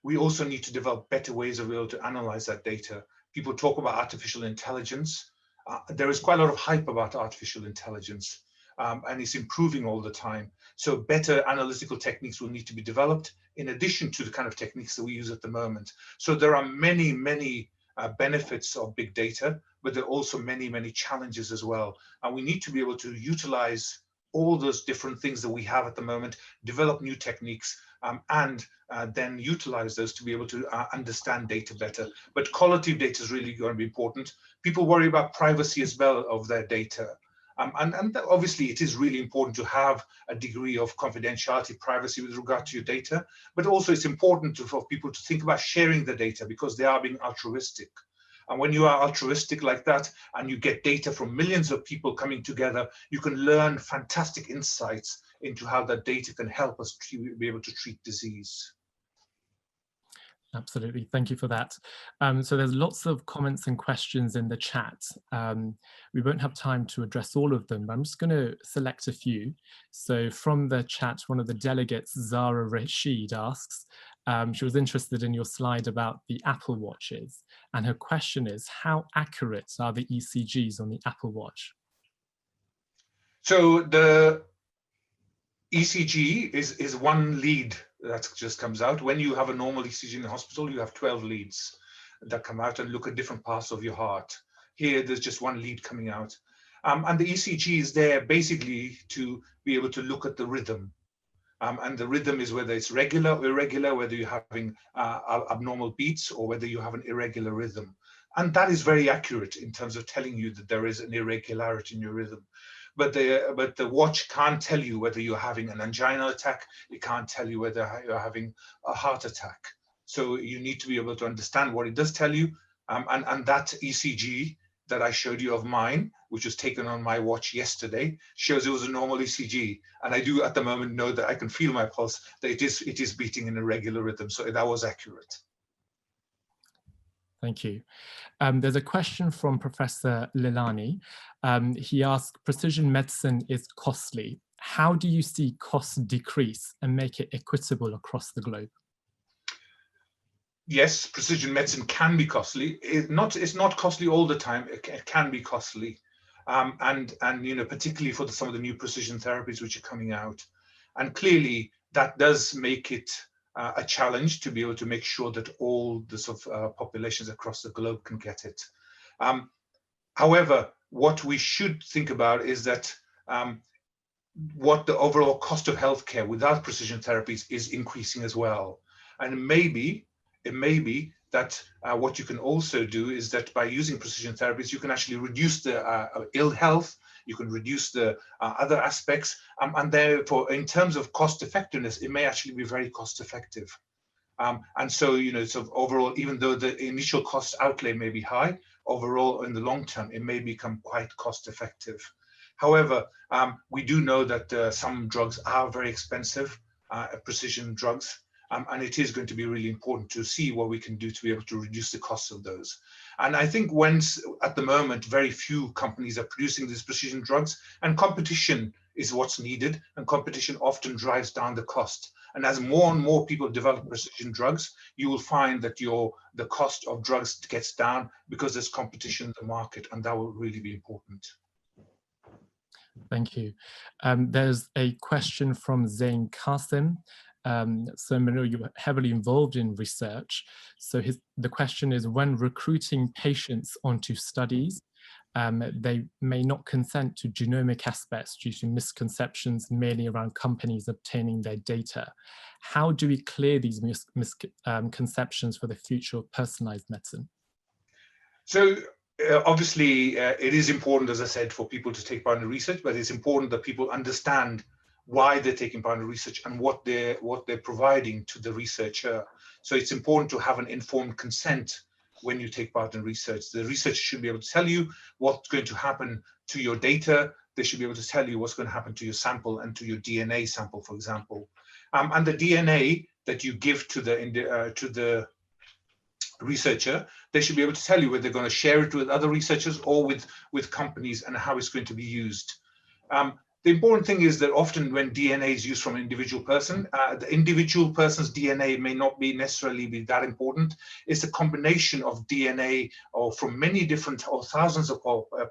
S4: We also need to develop better ways of being able to analyze that data. People talk about artificial intelligence. There is quite a lot of hype about artificial intelligence, and it's improving all the time. So better analytical techniques will need to be developed in addition to the kind of techniques that we use at the moment. So there are many, many benefits of big data, but there are also many, many challenges as well. And we need to be able to utilize all those different things that we have at the moment, develop new techniques, and then utilize those to be able to understand data better. But quality of data is really going to be important. People worry about privacy as well of their data. And obviously it is really important to have a degree of confidentiality, privacy with regard to your data, but also it's important for people to think about sharing the data because they are being altruistic. And when you are altruistic like that and you get data from millions of people coming together, you can learn fantastic insights into how that data can help us be able to treat disease.
S2: Absolutely, thank you for that. So there's lots of comments and questions in the chat. We won't have time to address all of them, but I'm just going to select a few. So from the chat, one of the delegates, Zara Rashid, asks, she was interested in your slide about the Apple Watches, and her question is, how accurate are the ECGs on the Apple Watch?
S4: So the ECG is one lead that just comes out. When you have a normal ECG in the hospital, you have 12 leads that come out and look at different parts of your heart. Here, there's just one lead coming out. And the ECG is there basically to be able to look at the rhythm. And the rhythm is whether it's regular or irregular, whether you're having abnormal beats or whether you have an irregular rhythm. And that is very accurate in terms of telling you that there is an irregularity in your rhythm. But the watch can't tell you whether you're having an anginal attack. It can't tell you whether you're having a heart attack. So you need to be able to understand what it does tell you. And that ECG that I showed you of mine, which was taken on my watch yesterday, shows it was a normal ECG. And I do at the moment know that I can feel my pulse, that it is beating in a regular rhythm. So that was accurate.
S2: Thank you. There's a question from Professor Lilani. He asked, precision medicine is costly. How do you see costs decrease and make it equitable across the globe?
S4: Yes, precision medicine can be costly. It's not costly all the time. It can be costly, and particularly for some of the new precision therapies which are coming out. And clearly, that does make it a challenge to be able to make sure that all the sort of populations across the globe can get it. However, what we should think about is that what the overall cost of healthcare without precision therapies is increasing as well. And it may be that what you can also do is that by using precision therapies, you can actually reduce the ill health, you can reduce the other aspects, and therefore, in terms of cost effectiveness, it may actually be very cost effective. And so, sort of overall, even though the initial cost outlay may be high, overall, in the long term, it may become quite cost effective. However, we do know that some drugs are very expensive, precision drugs, and it is going to be really important to see what we can do to be able to reduce the costs of those. And I think at the moment, very few companies are producing these precision drugs, and competition is what's needed, and competition often drives down the cost. And as more and more people develop precision drugs, you will find that the cost of drugs gets down because there's competition in the market, and that will really be important.
S2: Thank you. There's a question from Zain Qasim. So I know you're heavily involved in research. So the question is, when recruiting patients onto studies, they may not consent to genomic aspects due to misconceptions mainly around companies obtaining their data. How do we clear these misconceptions for the future of personalized medicine?
S4: So obviously, it is important, as I said, for people to take part in the research, but it's important that people understand why they're taking part in research and what they're providing to the researcher. So it's important to have an informed consent when you take part in research. The researcher should be able to tell you what's going to happen to your data. They should be able to tell you what's going to happen to your sample and to your DNA sample, for example. And the DNA that you give to the researcher, they should be able to tell you whether they're going to share it with other researchers or with companies and how it's going to be used. The important thing is that often when DNA is used from an individual person, the individual person's DNA may not necessarily be that important. It's a combination of DNA or from many different or thousands of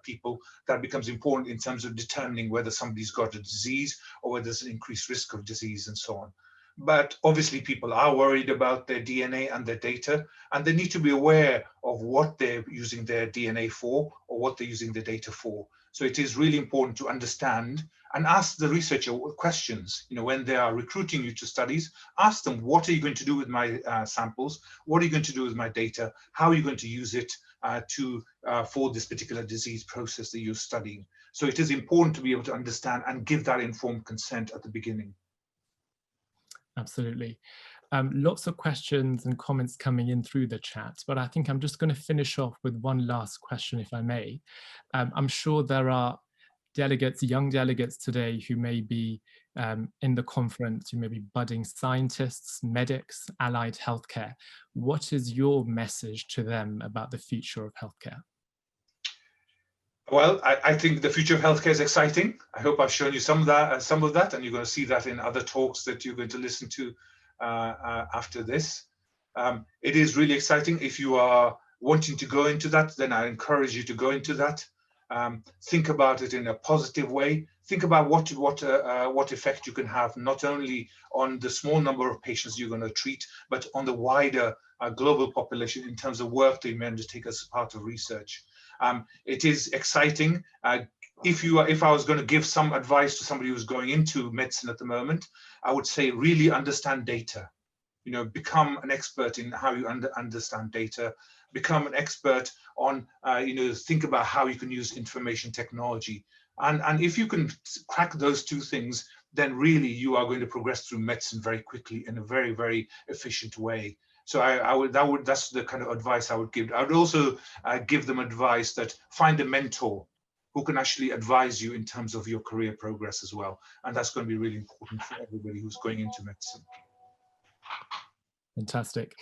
S4: people that becomes important in terms of determining whether somebody's got a disease or whether there's an increased risk of disease and so on. But obviously people are worried about their DNA and their data, and they need to be aware of what they're using their DNA for or what they're using their data for. So it is really important to understand and ask the researcher questions. When they are recruiting you to studies, ask them, what are you going to do with my samples? What are you going to do with my data? How are you going to use it for this particular disease process that you're studying? So it is important to be able to understand and give that informed consent at the beginning.
S2: Absolutely. Lots of questions and comments coming in through the chat, but I think I'm just going to finish off with one last question, if I may. I'm sure there are young delegates today who may be in the conference, who may be budding scientists, medics, allied healthcare. What is your message to them about the future of healthcare?
S4: Well, I think the future of healthcare is exciting. I hope I've shown you some of that, and you're going to see that in other talks that you're going to listen to after this. It is really exciting. If you are wanting to go into that, then I encourage you to go into that. Think about it in a positive way. Think about what effect you can have, not only on the small number of patients you're going to treat, but on the wider global population in terms of work that you may undertake as part of research. It is exciting. If I was going to give some advice to somebody who's going into medicine at the moment, I would say really understand data. Become an expert in how you understand data. Become an expert on, think about how you can use information technology. And if you can crack those two things, then really you are going to progress through medicine very quickly in a very, very efficient way. So that's the kind of advice I would give. I would also give them advice that find a mentor who can actually advise you in terms of your career progress as well. And that's going to be really important for everybody who's going into medicine.
S2: Fantastic.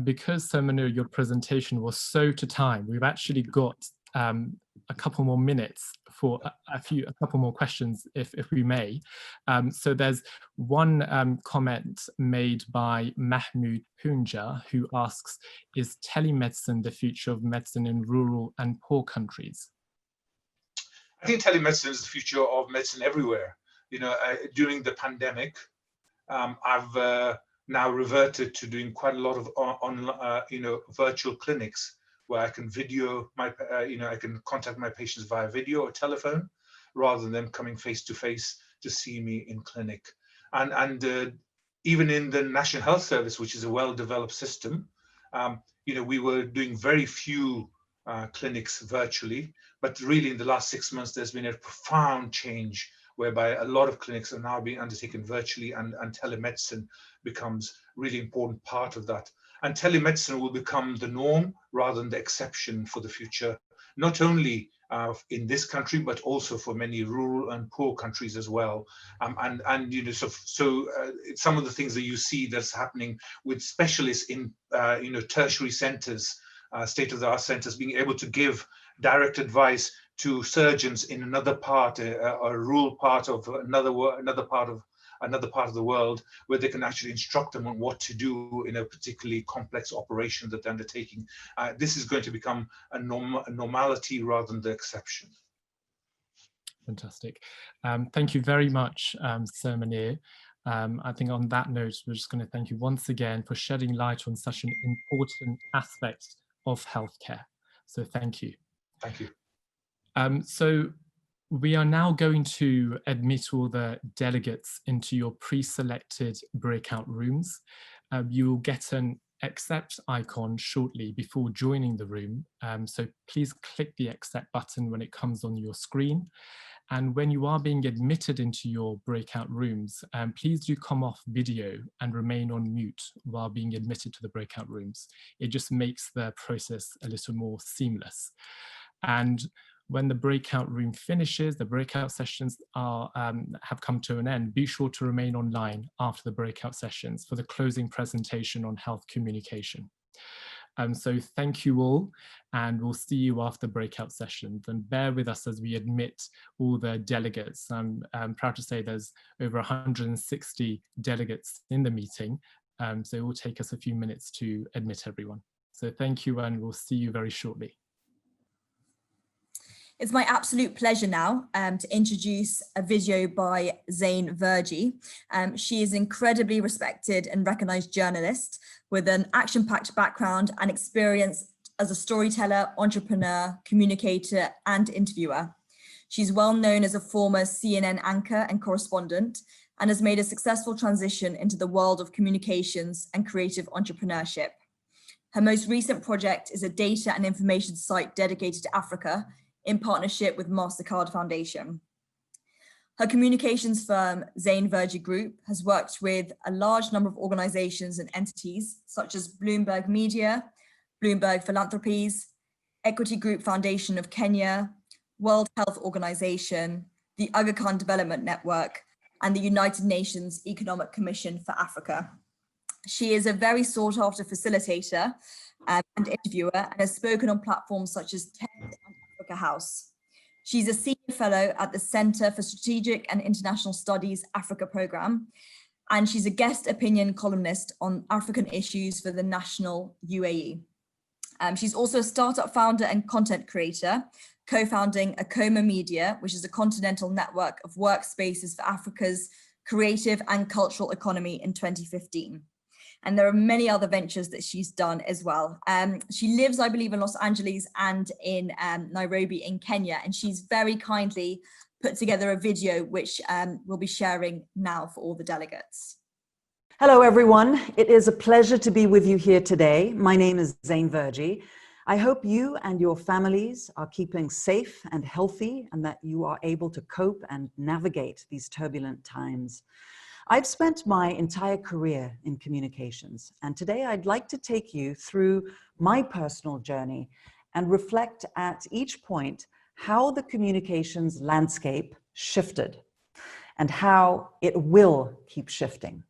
S2: Because Manu, your presentation was so to time, we've actually got a couple more minutes for a couple more questions, if we may. So there's one comment made by Mahmoud Punja, who asks, is telemedicine the future of medicine in rural and poor countries?
S4: I think telemedicine is the future of medicine everywhere. You know, during the pandemic, I've now reverted to doing quite a lot of virtual clinics where I can video my, I can contact my patients via video or telephone, rather than them coming face to face to see me in clinic. And even in the National Health Service, which is a well-developed system, we were doing very few clinics virtually, but really in the last 6 months, there's been a profound change whereby a lot of clinics are now being undertaken virtually, and telemedicine becomes really important part of that. And telemedicine will become the norm rather than the exception for the future, not only in this country, but also for many rural and poor countries as well. Some of the things that you see that's happening with specialists in tertiary centers, state-of-the-art centers, being able to give direct advice to surgeons in another part, a rural part of another part of the world, where they can actually instruct them on what to do in a particularly complex operation that they're undertaking. This is going to become a normality rather than the exception.
S2: Fantastic. Thank you very much, Sir Munir. I think on that note, we're just going to thank you once again for shedding light on such an important aspect of healthcare. So thank you.
S4: Thank you.
S2: So we are now going to admit all the delegates into your pre-selected breakout rooms. You will get an accept icon shortly before joining the room. So please click the accept button when it comes on your screen. And when you are being admitted into your breakout rooms, please do come off video and remain on mute while being admitted to the breakout rooms. It just makes the process a little more seamless. And when the breakout room finishes, the breakout sessions have come to an end, be sure to remain online after the breakout sessions for the closing presentation on health communication. So thank you all, and we'll see you after breakout sessions. And bear with us as we admit all the delegates. I'm proud to say there's over 160 delegates in the meeting, so it will take us a few minutes to admit everyone. So thank you, and we'll see you very shortly.
S5: It's my absolute pleasure now to introduce a video by Zain Verjee. She is an incredibly respected and recognized journalist with an action-packed background and experience as a storyteller, entrepreneur, communicator, and interviewer. She's well known as a former CNN anchor and correspondent, and has made a successful transition into the world of communications and creative entrepreneurship. Her most recent project is a data and information site dedicated to Africa, in partnership with MasterCard Foundation. Her communications firm, Zain Verjee Group, has worked with a large number of organizations and entities such as Bloomberg Media, Bloomberg Philanthropies, Equity Group Foundation of Kenya, World Health Organization, the Aga Khan Development Network, and the United Nations Economic Commission for Africa. She is a very sought after facilitator and interviewer, and has spoken on platforms such as TED and Africa House. She's a senior fellow at the Center for Strategic and International Studies Africa program, and she's a guest opinion columnist on African issues for the National UAE. She's also a startup founder and content creator, co-founding Akoma Media, which is a continental network of workspaces for Africa's creative and cultural economy in 2015. And there are many other ventures that she's done as well. She lives, I believe, in Los Angeles and in Nairobi in Kenya, and she's very kindly put together a video which we'll be sharing now for all the delegates.
S6: Hello, everyone. It is a pleasure to be with you here today. My name is Zain Verjee. I hope you and your families are keeping safe and healthy, and that you are able to cope and navigate these turbulent times. I've spent my entire career in communications, and today I'd like to take you through my personal journey and reflect at each point how the communications landscape shifted and how it will keep shifting.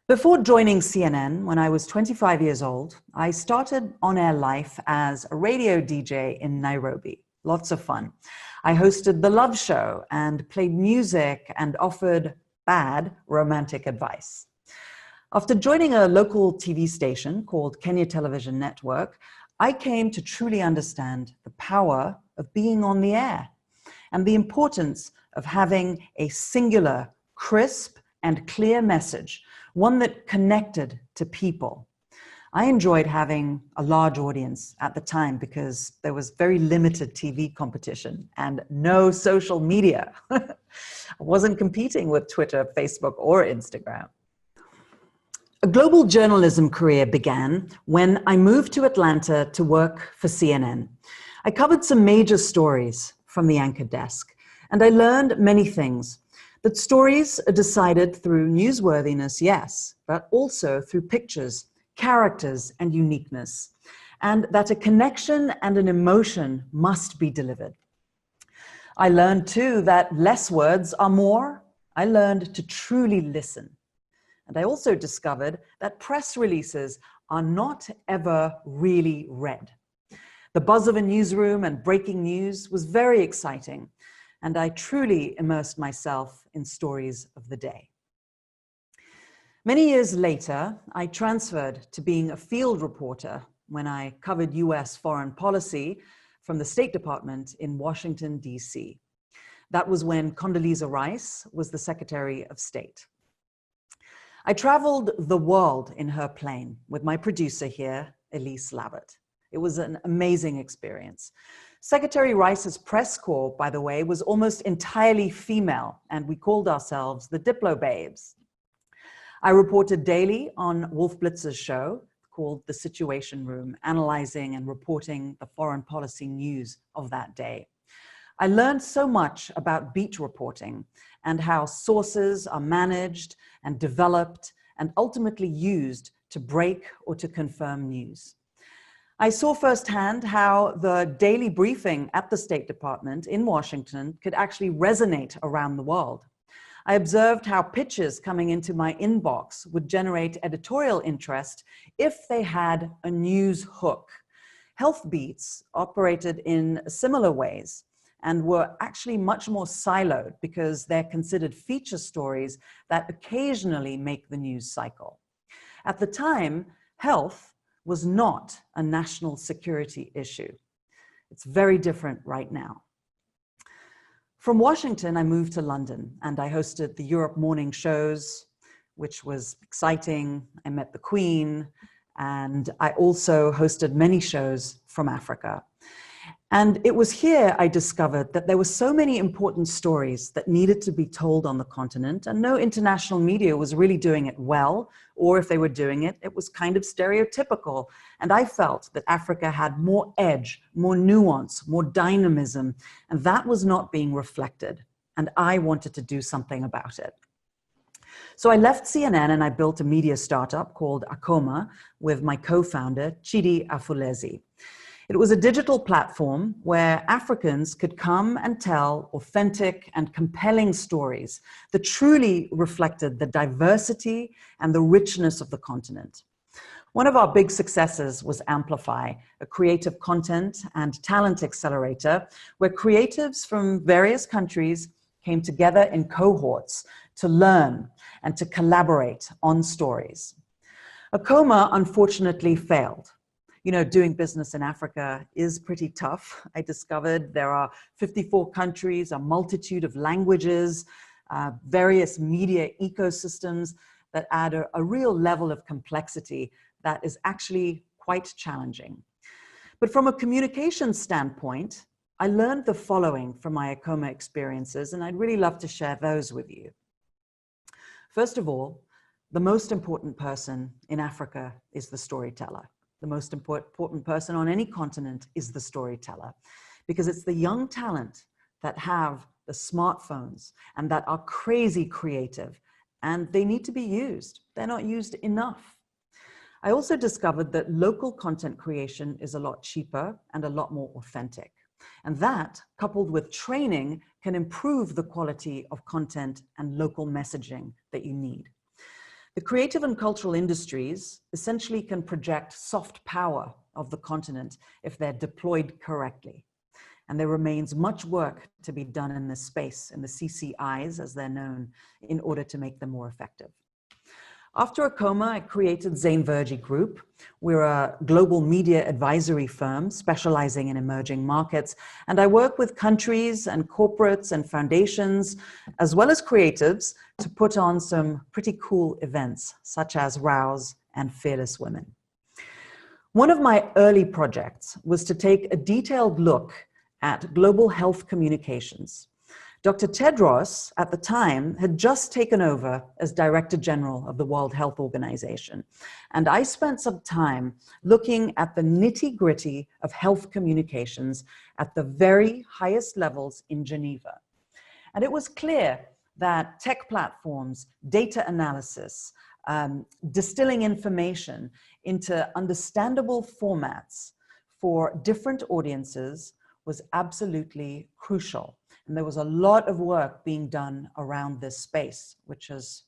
S6: Before joining CNN, when I was 25 years old, I started on-air life as a radio DJ in Nairobi. Lots of fun. I hosted The Love Show and played music and offered bad romantic advice. After joining a local TV station called Kenya Television Network, I came to truly understand the power of being on the air and the importance of having a singular, crisp, and clear message, one that connected to people. I enjoyed having a large audience at the time because there was very limited TV competition and no social media. I wasn't competing with Twitter, Facebook, or Instagram. A global journalism career began when I moved to Atlanta to work for CNN. I covered some major stories from the anchor desk, and I learned many things. That stories are decided through newsworthiness, yes, but also through pictures, characters, and uniqueness, and that a connection and an emotion must be delivered. I learned too that less words are more. I learned to truly listen. And I also discovered that press releases are not ever really read. The buzz of a newsroom and breaking news was very exciting, and I truly immersed myself in stories of the day. Many years later, I transferred to being a field reporter when I covered US foreign policy from the State Department in Washington, D.C. That was when Condoleezza Rice was the Secretary of State. I traveled the world in her plane with my producer here, Elise Lavitt. It was an amazing experience. Secretary Rice's press corps, by the way, was almost entirely female, and we called ourselves the Diplo Babes. I reported daily on Wolf Blitzer's show called The Situation Room, analyzing and reporting the foreign policy news of that day. I learned so much about beat reporting and how sources are managed and developed and ultimately used to break or to confirm news. I saw firsthand how the daily briefing at the State Department in Washington could actually resonate around the world. I observed how pitches coming into my inbox would generate editorial interest if they had a news hook. Health beats operated in similar ways and were actually much more siloed because they're considered feature stories that occasionally make the news cycle. At the time, health was not a national security issue. It's very different right now. From Washington, I moved to London and I hosted the Europe morning shows, which was exciting. I met the Queen, and I also hosted many shows from Africa. And it was here I discovered that there were so many important stories that needed to be told on the continent, and no international media was really doing it well, or if they were doing it, it was kind of stereotypical. And I felt that Africa had more edge, more nuance, more dynamism, and that was not being reflected. And I wanted to do something about it. So I left CNN and I built a media startup called Akoma with my co-founder, Chidi Afulezi. It was a digital platform where Africans could come and tell authentic and compelling stories that truly reflected the diversity and the richness of the continent. One of our big successes was Amplify, a creative content and talent accelerator where creatives from various countries came together in cohorts to learn and to collaborate on stories. Akoma unfortunately failed. You know, doing business in Africa is pretty tough. I discovered there are 54 countries, a multitude of languages, various media ecosystems that add a real level of complexity that is actually quite challenging. But from a communication standpoint, I learned the following from my Akoma experiences, and I'd really love to share those with you. First of all, the most important person in Africa is the storyteller. The most important person on any continent is the storyteller, because it's the young talent that have the smartphones and that are crazy creative and they need to be used. They're not used enough. I also discovered that local content creation is a lot cheaper and a lot more authentic. And that, coupled with training, can improve the quality of content and local messaging that you need. The creative and cultural industries essentially can project soft power of the continent if they're deployed correctly. And there remains much work to be done in this space, in the CCIs as they're known, in order to make them more effective. After a coma, I created Zain Verjee Group. We're a global media advisory firm specializing in emerging markets. And I work with countries and corporates and foundations, as well as creatives, to put on some pretty cool events, such as Rouse and Fearless Women. One of my early projects was to take a detailed look at global health communications. Dr. Tedros, at the time, had just taken over as Director General of the World Health Organization. And I spent some time looking at the nitty-gritty of health communications at the very highest levels in Geneva. And it was clear that tech platforms, data analysis, distilling information into understandable formats for different audiences was absolutely crucial. And there was a lot of work being done around this space, which has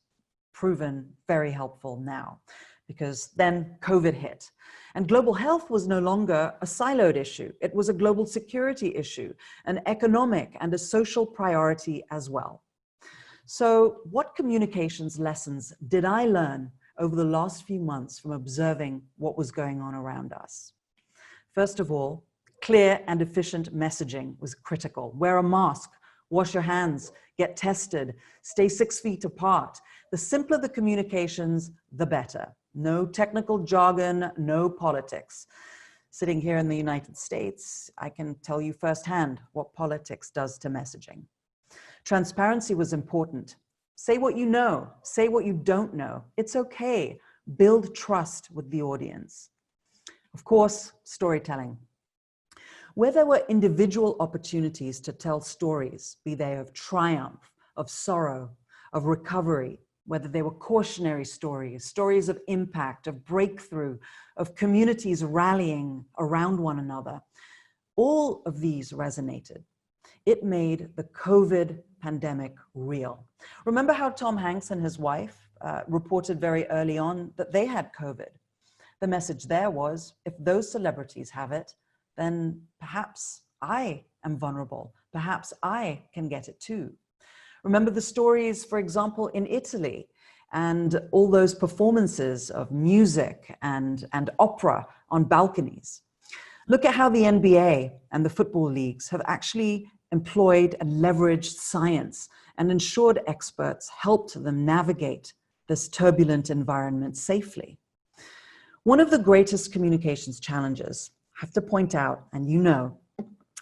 S6: proven very helpful now, because then COVID hit. And global health was no longer a siloed issue. It was a global security issue, an economic and a social priority as well. So what communications lessons did I learn over the last few months from observing what was going on around us? First of all, clear and efficient messaging was critical. Wear a mask, wash your hands, get tested, stay 6 feet apart. The simpler the communications, the better. No technical jargon, no politics. Sitting here in the United States, I can tell you firsthand what politics does to messaging. Transparency was important. Say what you know, say what you don't know. It's okay. Build trust with the audience. Of course, storytelling. Where there were individual opportunities to tell stories, be they of triumph, of sorrow, of recovery, whether they were cautionary stories, stories of impact, of breakthrough, of communities rallying around one another, all of these resonated. It made the COVID pandemic real. Remember how Tom Hanks and his wife reported very early on that they had COVID? The message there was, if those celebrities have it, then perhaps I am vulnerable. Perhaps I can get it too. Remember the stories, for example, in Italy, and all those performances of music and opera on balconies. Look at how the NBA and the football leagues have actually employed and leveraged science and ensured experts helped them navigate this turbulent environment safely. One of the greatest communications challenges, I have to point out, and you know,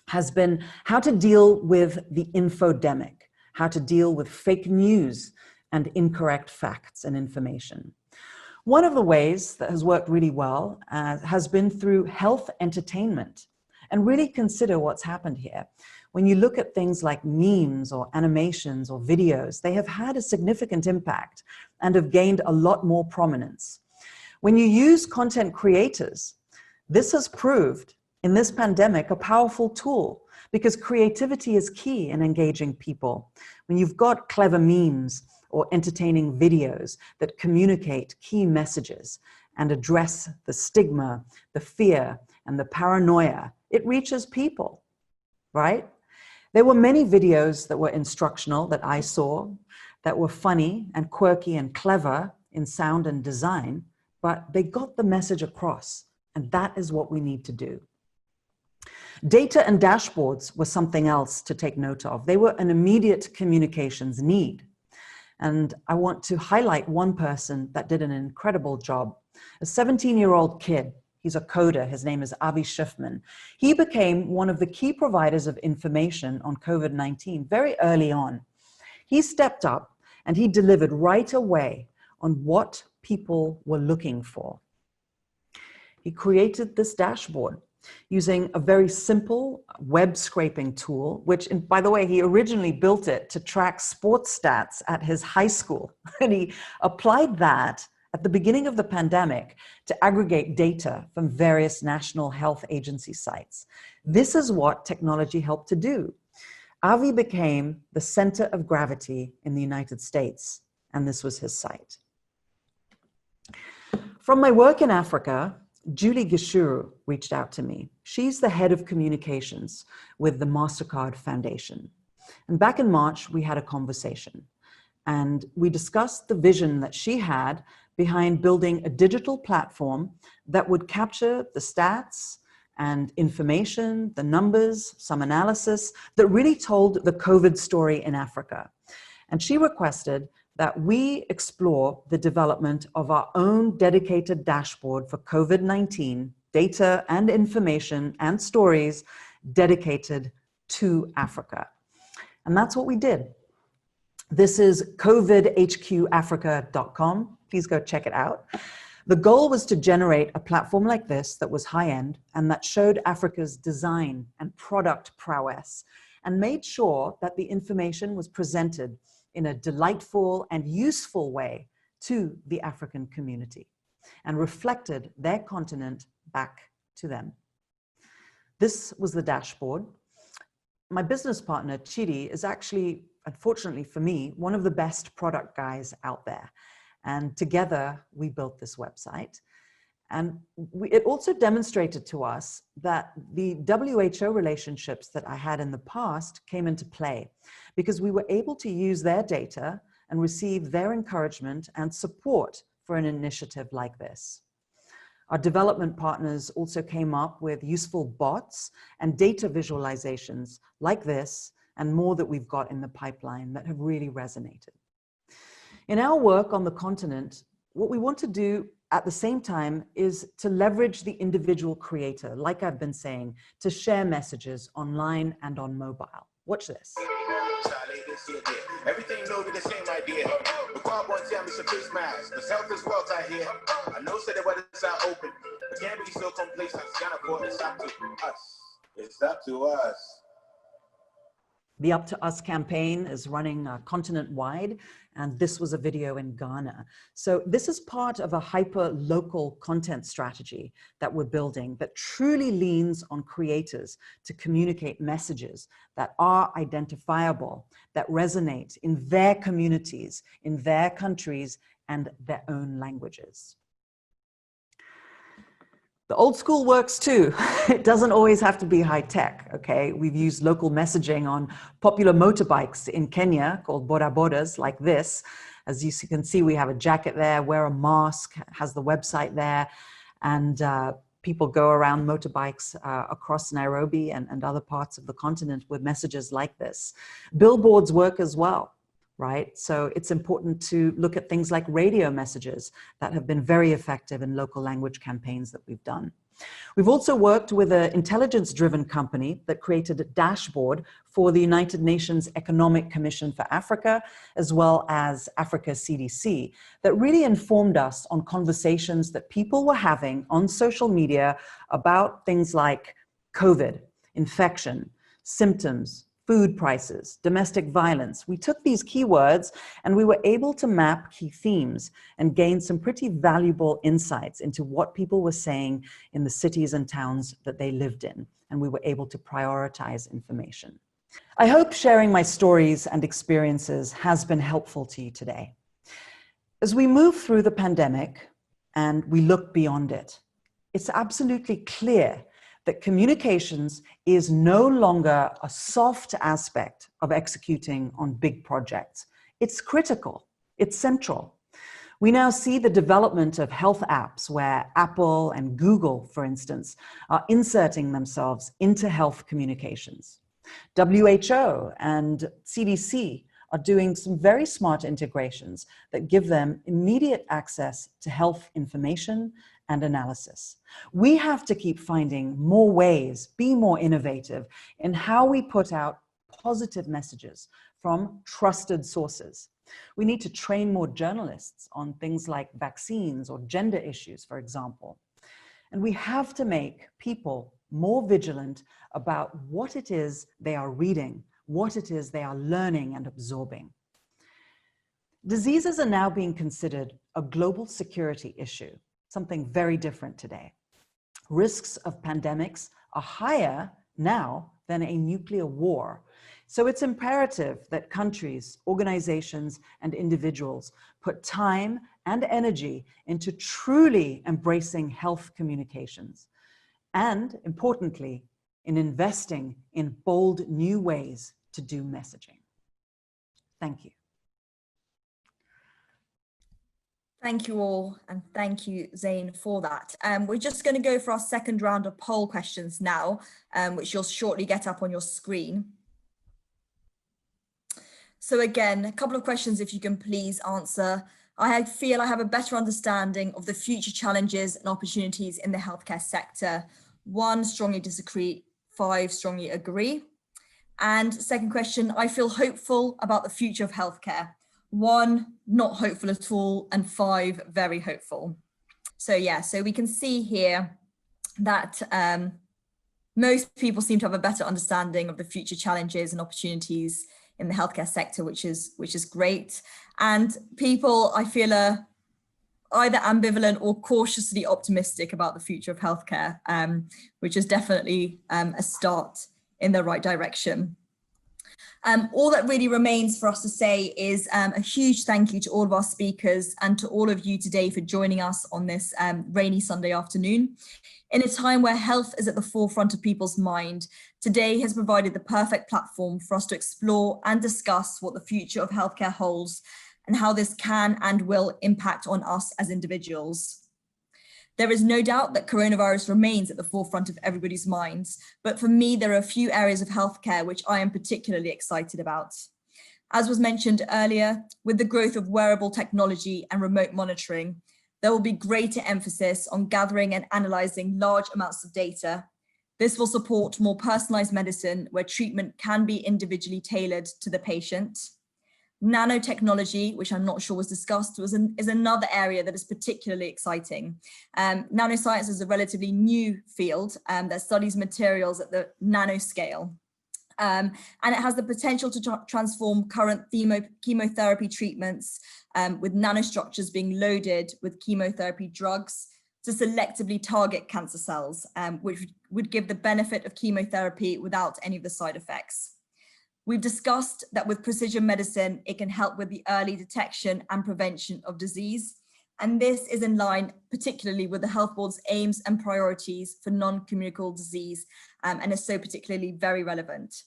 S6: has been how to deal with the infodemic, how to deal with fake news and incorrect facts and information. One of the ways that has worked really well has been through health entertainment. And really consider what's happened here. When you look at things like memes or animations or videos, they have had a significant impact and have gained a lot more prominence. When you use content creators, this has proved in this pandemic a powerful tool because creativity is key in engaging people. When you've got clever memes or entertaining videos that communicate key messages and address the stigma, the fear, and the paranoia, it reaches people, right? There were many videos that were instructional that I saw that were funny and quirky and clever in sound and design, but they got the message across, and that is what we need to do. Data and dashboards were something else to take note of. They were an immediate communications need. And I want to highlight one person that did an incredible job. A 17-year-old kid, he's a coder, his name is Avi Schiffman. He became one of the key providers of information on COVID-19 very early on. He stepped up and he delivered right away on what people were looking for. He created this dashboard using a very simple web scraping tool, which, by the way, he originally built it to track sports stats at his high school. And he applied that at the beginning of the pandemic to aggregate data from various national health agency sites. This is what technology helped to do. Avi became the center of gravity in the United States, and this was his site. From my work in Africa, Julie Gishuru reached out to me. She's the head of communications with the MasterCard Foundation. And back in March, we had a conversation. And we discussed the vision that she had behind building a digital platform that would capture the stats and information, the numbers, some analysis that really told the COVID story in Africa. And she requested that we explore the development of our own dedicated dashboard for COVID-19 data and information and stories dedicated to Africa. And that's what we did. This is covidhqafrica.com. Please go check it out. The goal was to generate a platform like this that was high-end and that showed Africa's design and product prowess and made sure that the information was presented in a delightful and useful way to the African community and reflected their continent back to them. This was the dashboard. My business partner, Chidi, is actually, unfortunately for me, one of the best product guys out there. And together we built this website. And it also demonstrated to us that the WHO relationships that I had in the past came into play because we were able to use their data and receive their encouragement and support for an initiative like this. Our development partners also came up with useful bots and data visualizations like this and more that we've got in the pipeline that have really resonated. In our work on the continent, what we want to do at the same time is to leverage the individual creator, like I've been saying, to share messages online and on mobile. Watch this.
S7: Everything know the same idea. The car boy tell me some face mask. The health is wealth I hear. I know said the weather's out open. But can't be so complacent. It's up to us. It's up to us.
S6: The Up to Us campaign is running continent-wide, and this was a video in Ghana. So this is part of a hyper-local content strategy that we're building that truly leans on creators to communicate messages that are identifiable, that resonate in their communities, in their countries, and their own languages. The old school works too. It doesn't always have to be high tech, okay? We've used local messaging on popular motorbikes in Kenya called bodabodas like this. As you can see, we have a jacket there, wear a mask, has the website there, and people go around motorbikes across Nairobi and other parts of the continent with messages like this. Billboards work as well. Right? So it's important to look at things like radio messages that have been very effective in local language campaigns that we've done. We've also worked with an intelligence-driven company that created a dashboard for the United Nations Economic Commission for Africa, as well as Africa CDC, that really informed us on conversations that people were having on social media about things like COVID, infection, symptoms, food prices, domestic violence. We took these keywords and we were able to map key themes and gain some pretty valuable insights into what people were saying in the cities and towns that they lived in. And we were able to prioritize information. I hope sharing my stories and experiences has been helpful to you today. As we move through the pandemic and we look beyond it, it's absolutely clear that communications is no longer a soft aspect of executing on big projects. It's critical, it's central. We now see the development of health apps where Apple and Google, for instance, are inserting themselves into health communications. WHO and CDC are doing some very smart integrations that give them immediate access to health information and analysis. We have to keep finding more ways, be more innovative in how we put out positive messages from trusted sources. We need to train more journalists on things like vaccines or gender issues, for example. And we have to make people more vigilant about what it is they are reading, what it is they are learning and absorbing. Diseases are now being considered a global security issue, something very different today. Risks of pandemics are higher now than a nuclear war. So it's imperative that countries, organizations, and individuals put time and energy into truly embracing health communications, and importantly, in investing in bold new ways to do messaging. Thank you.
S5: Thank you all, and thank you, Zain, for that. We're just going to go for our second round of poll questions now, which you'll shortly get up on your screen. So again, a couple of questions if you can please answer. I feel I have a better understanding of the future challenges and opportunities in the healthcare sector. 1, strongly disagree. 5, strongly agree. And second question, I feel hopeful about the future of healthcare. 1, not hopeful at all, and 5, very hopeful. So yeah, so we can see here that most people seem to have a better understanding of the future challenges and opportunities in the healthcare sector, which is great. And people, I feel, are either ambivalent or cautiously optimistic about the future of healthcare, which is definitely a start in the right direction. All that really remains for us to say is a huge thank you to all of our speakers and to all of you today for joining us on this rainy Sunday afternoon. In a time where health is at the forefront of people's mind, today has provided the perfect platform for us to explore and discuss what the future of healthcare holds and how this can and will impact on us as individuals. There is no doubt that coronavirus remains at the forefront of everybody's minds, but for me, there are a few areas of healthcare which I am particularly excited about. As was mentioned earlier, with the growth of wearable technology and remote monitoring, there will be greater emphasis on gathering and analyzing large amounts of data. This will support more personalized medicine where treatment can be individually tailored to the patient. Nanotechnology, which I'm not sure was discussed, is another area that is particularly exciting. Nanoscience is a relatively new field that studies materials at the nanoscale. And it has the potential to transform current chemotherapy treatments with nanostructures being loaded with chemotherapy drugs to selectively target cancer cells, which would give the benefit of chemotherapy without any of the side effects. We've discussed that with precision medicine, it can help with the early detection and prevention of disease. And this is in line particularly with the Health Board's aims and priorities for non-communicable disease, and is so particularly very relevant.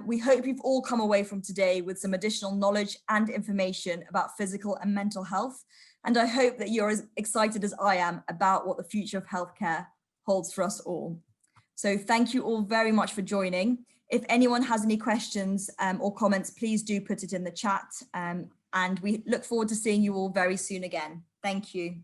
S5: We hope you've all come away from today with some additional knowledge and information about physical and mental health. And I hope that you're as excited as I am about what the future of healthcare holds for us all. So thank you all very much for joining. If anyone has any questions or comments, please do put it in the chat. And we look forward to seeing you all very soon again. Thank you.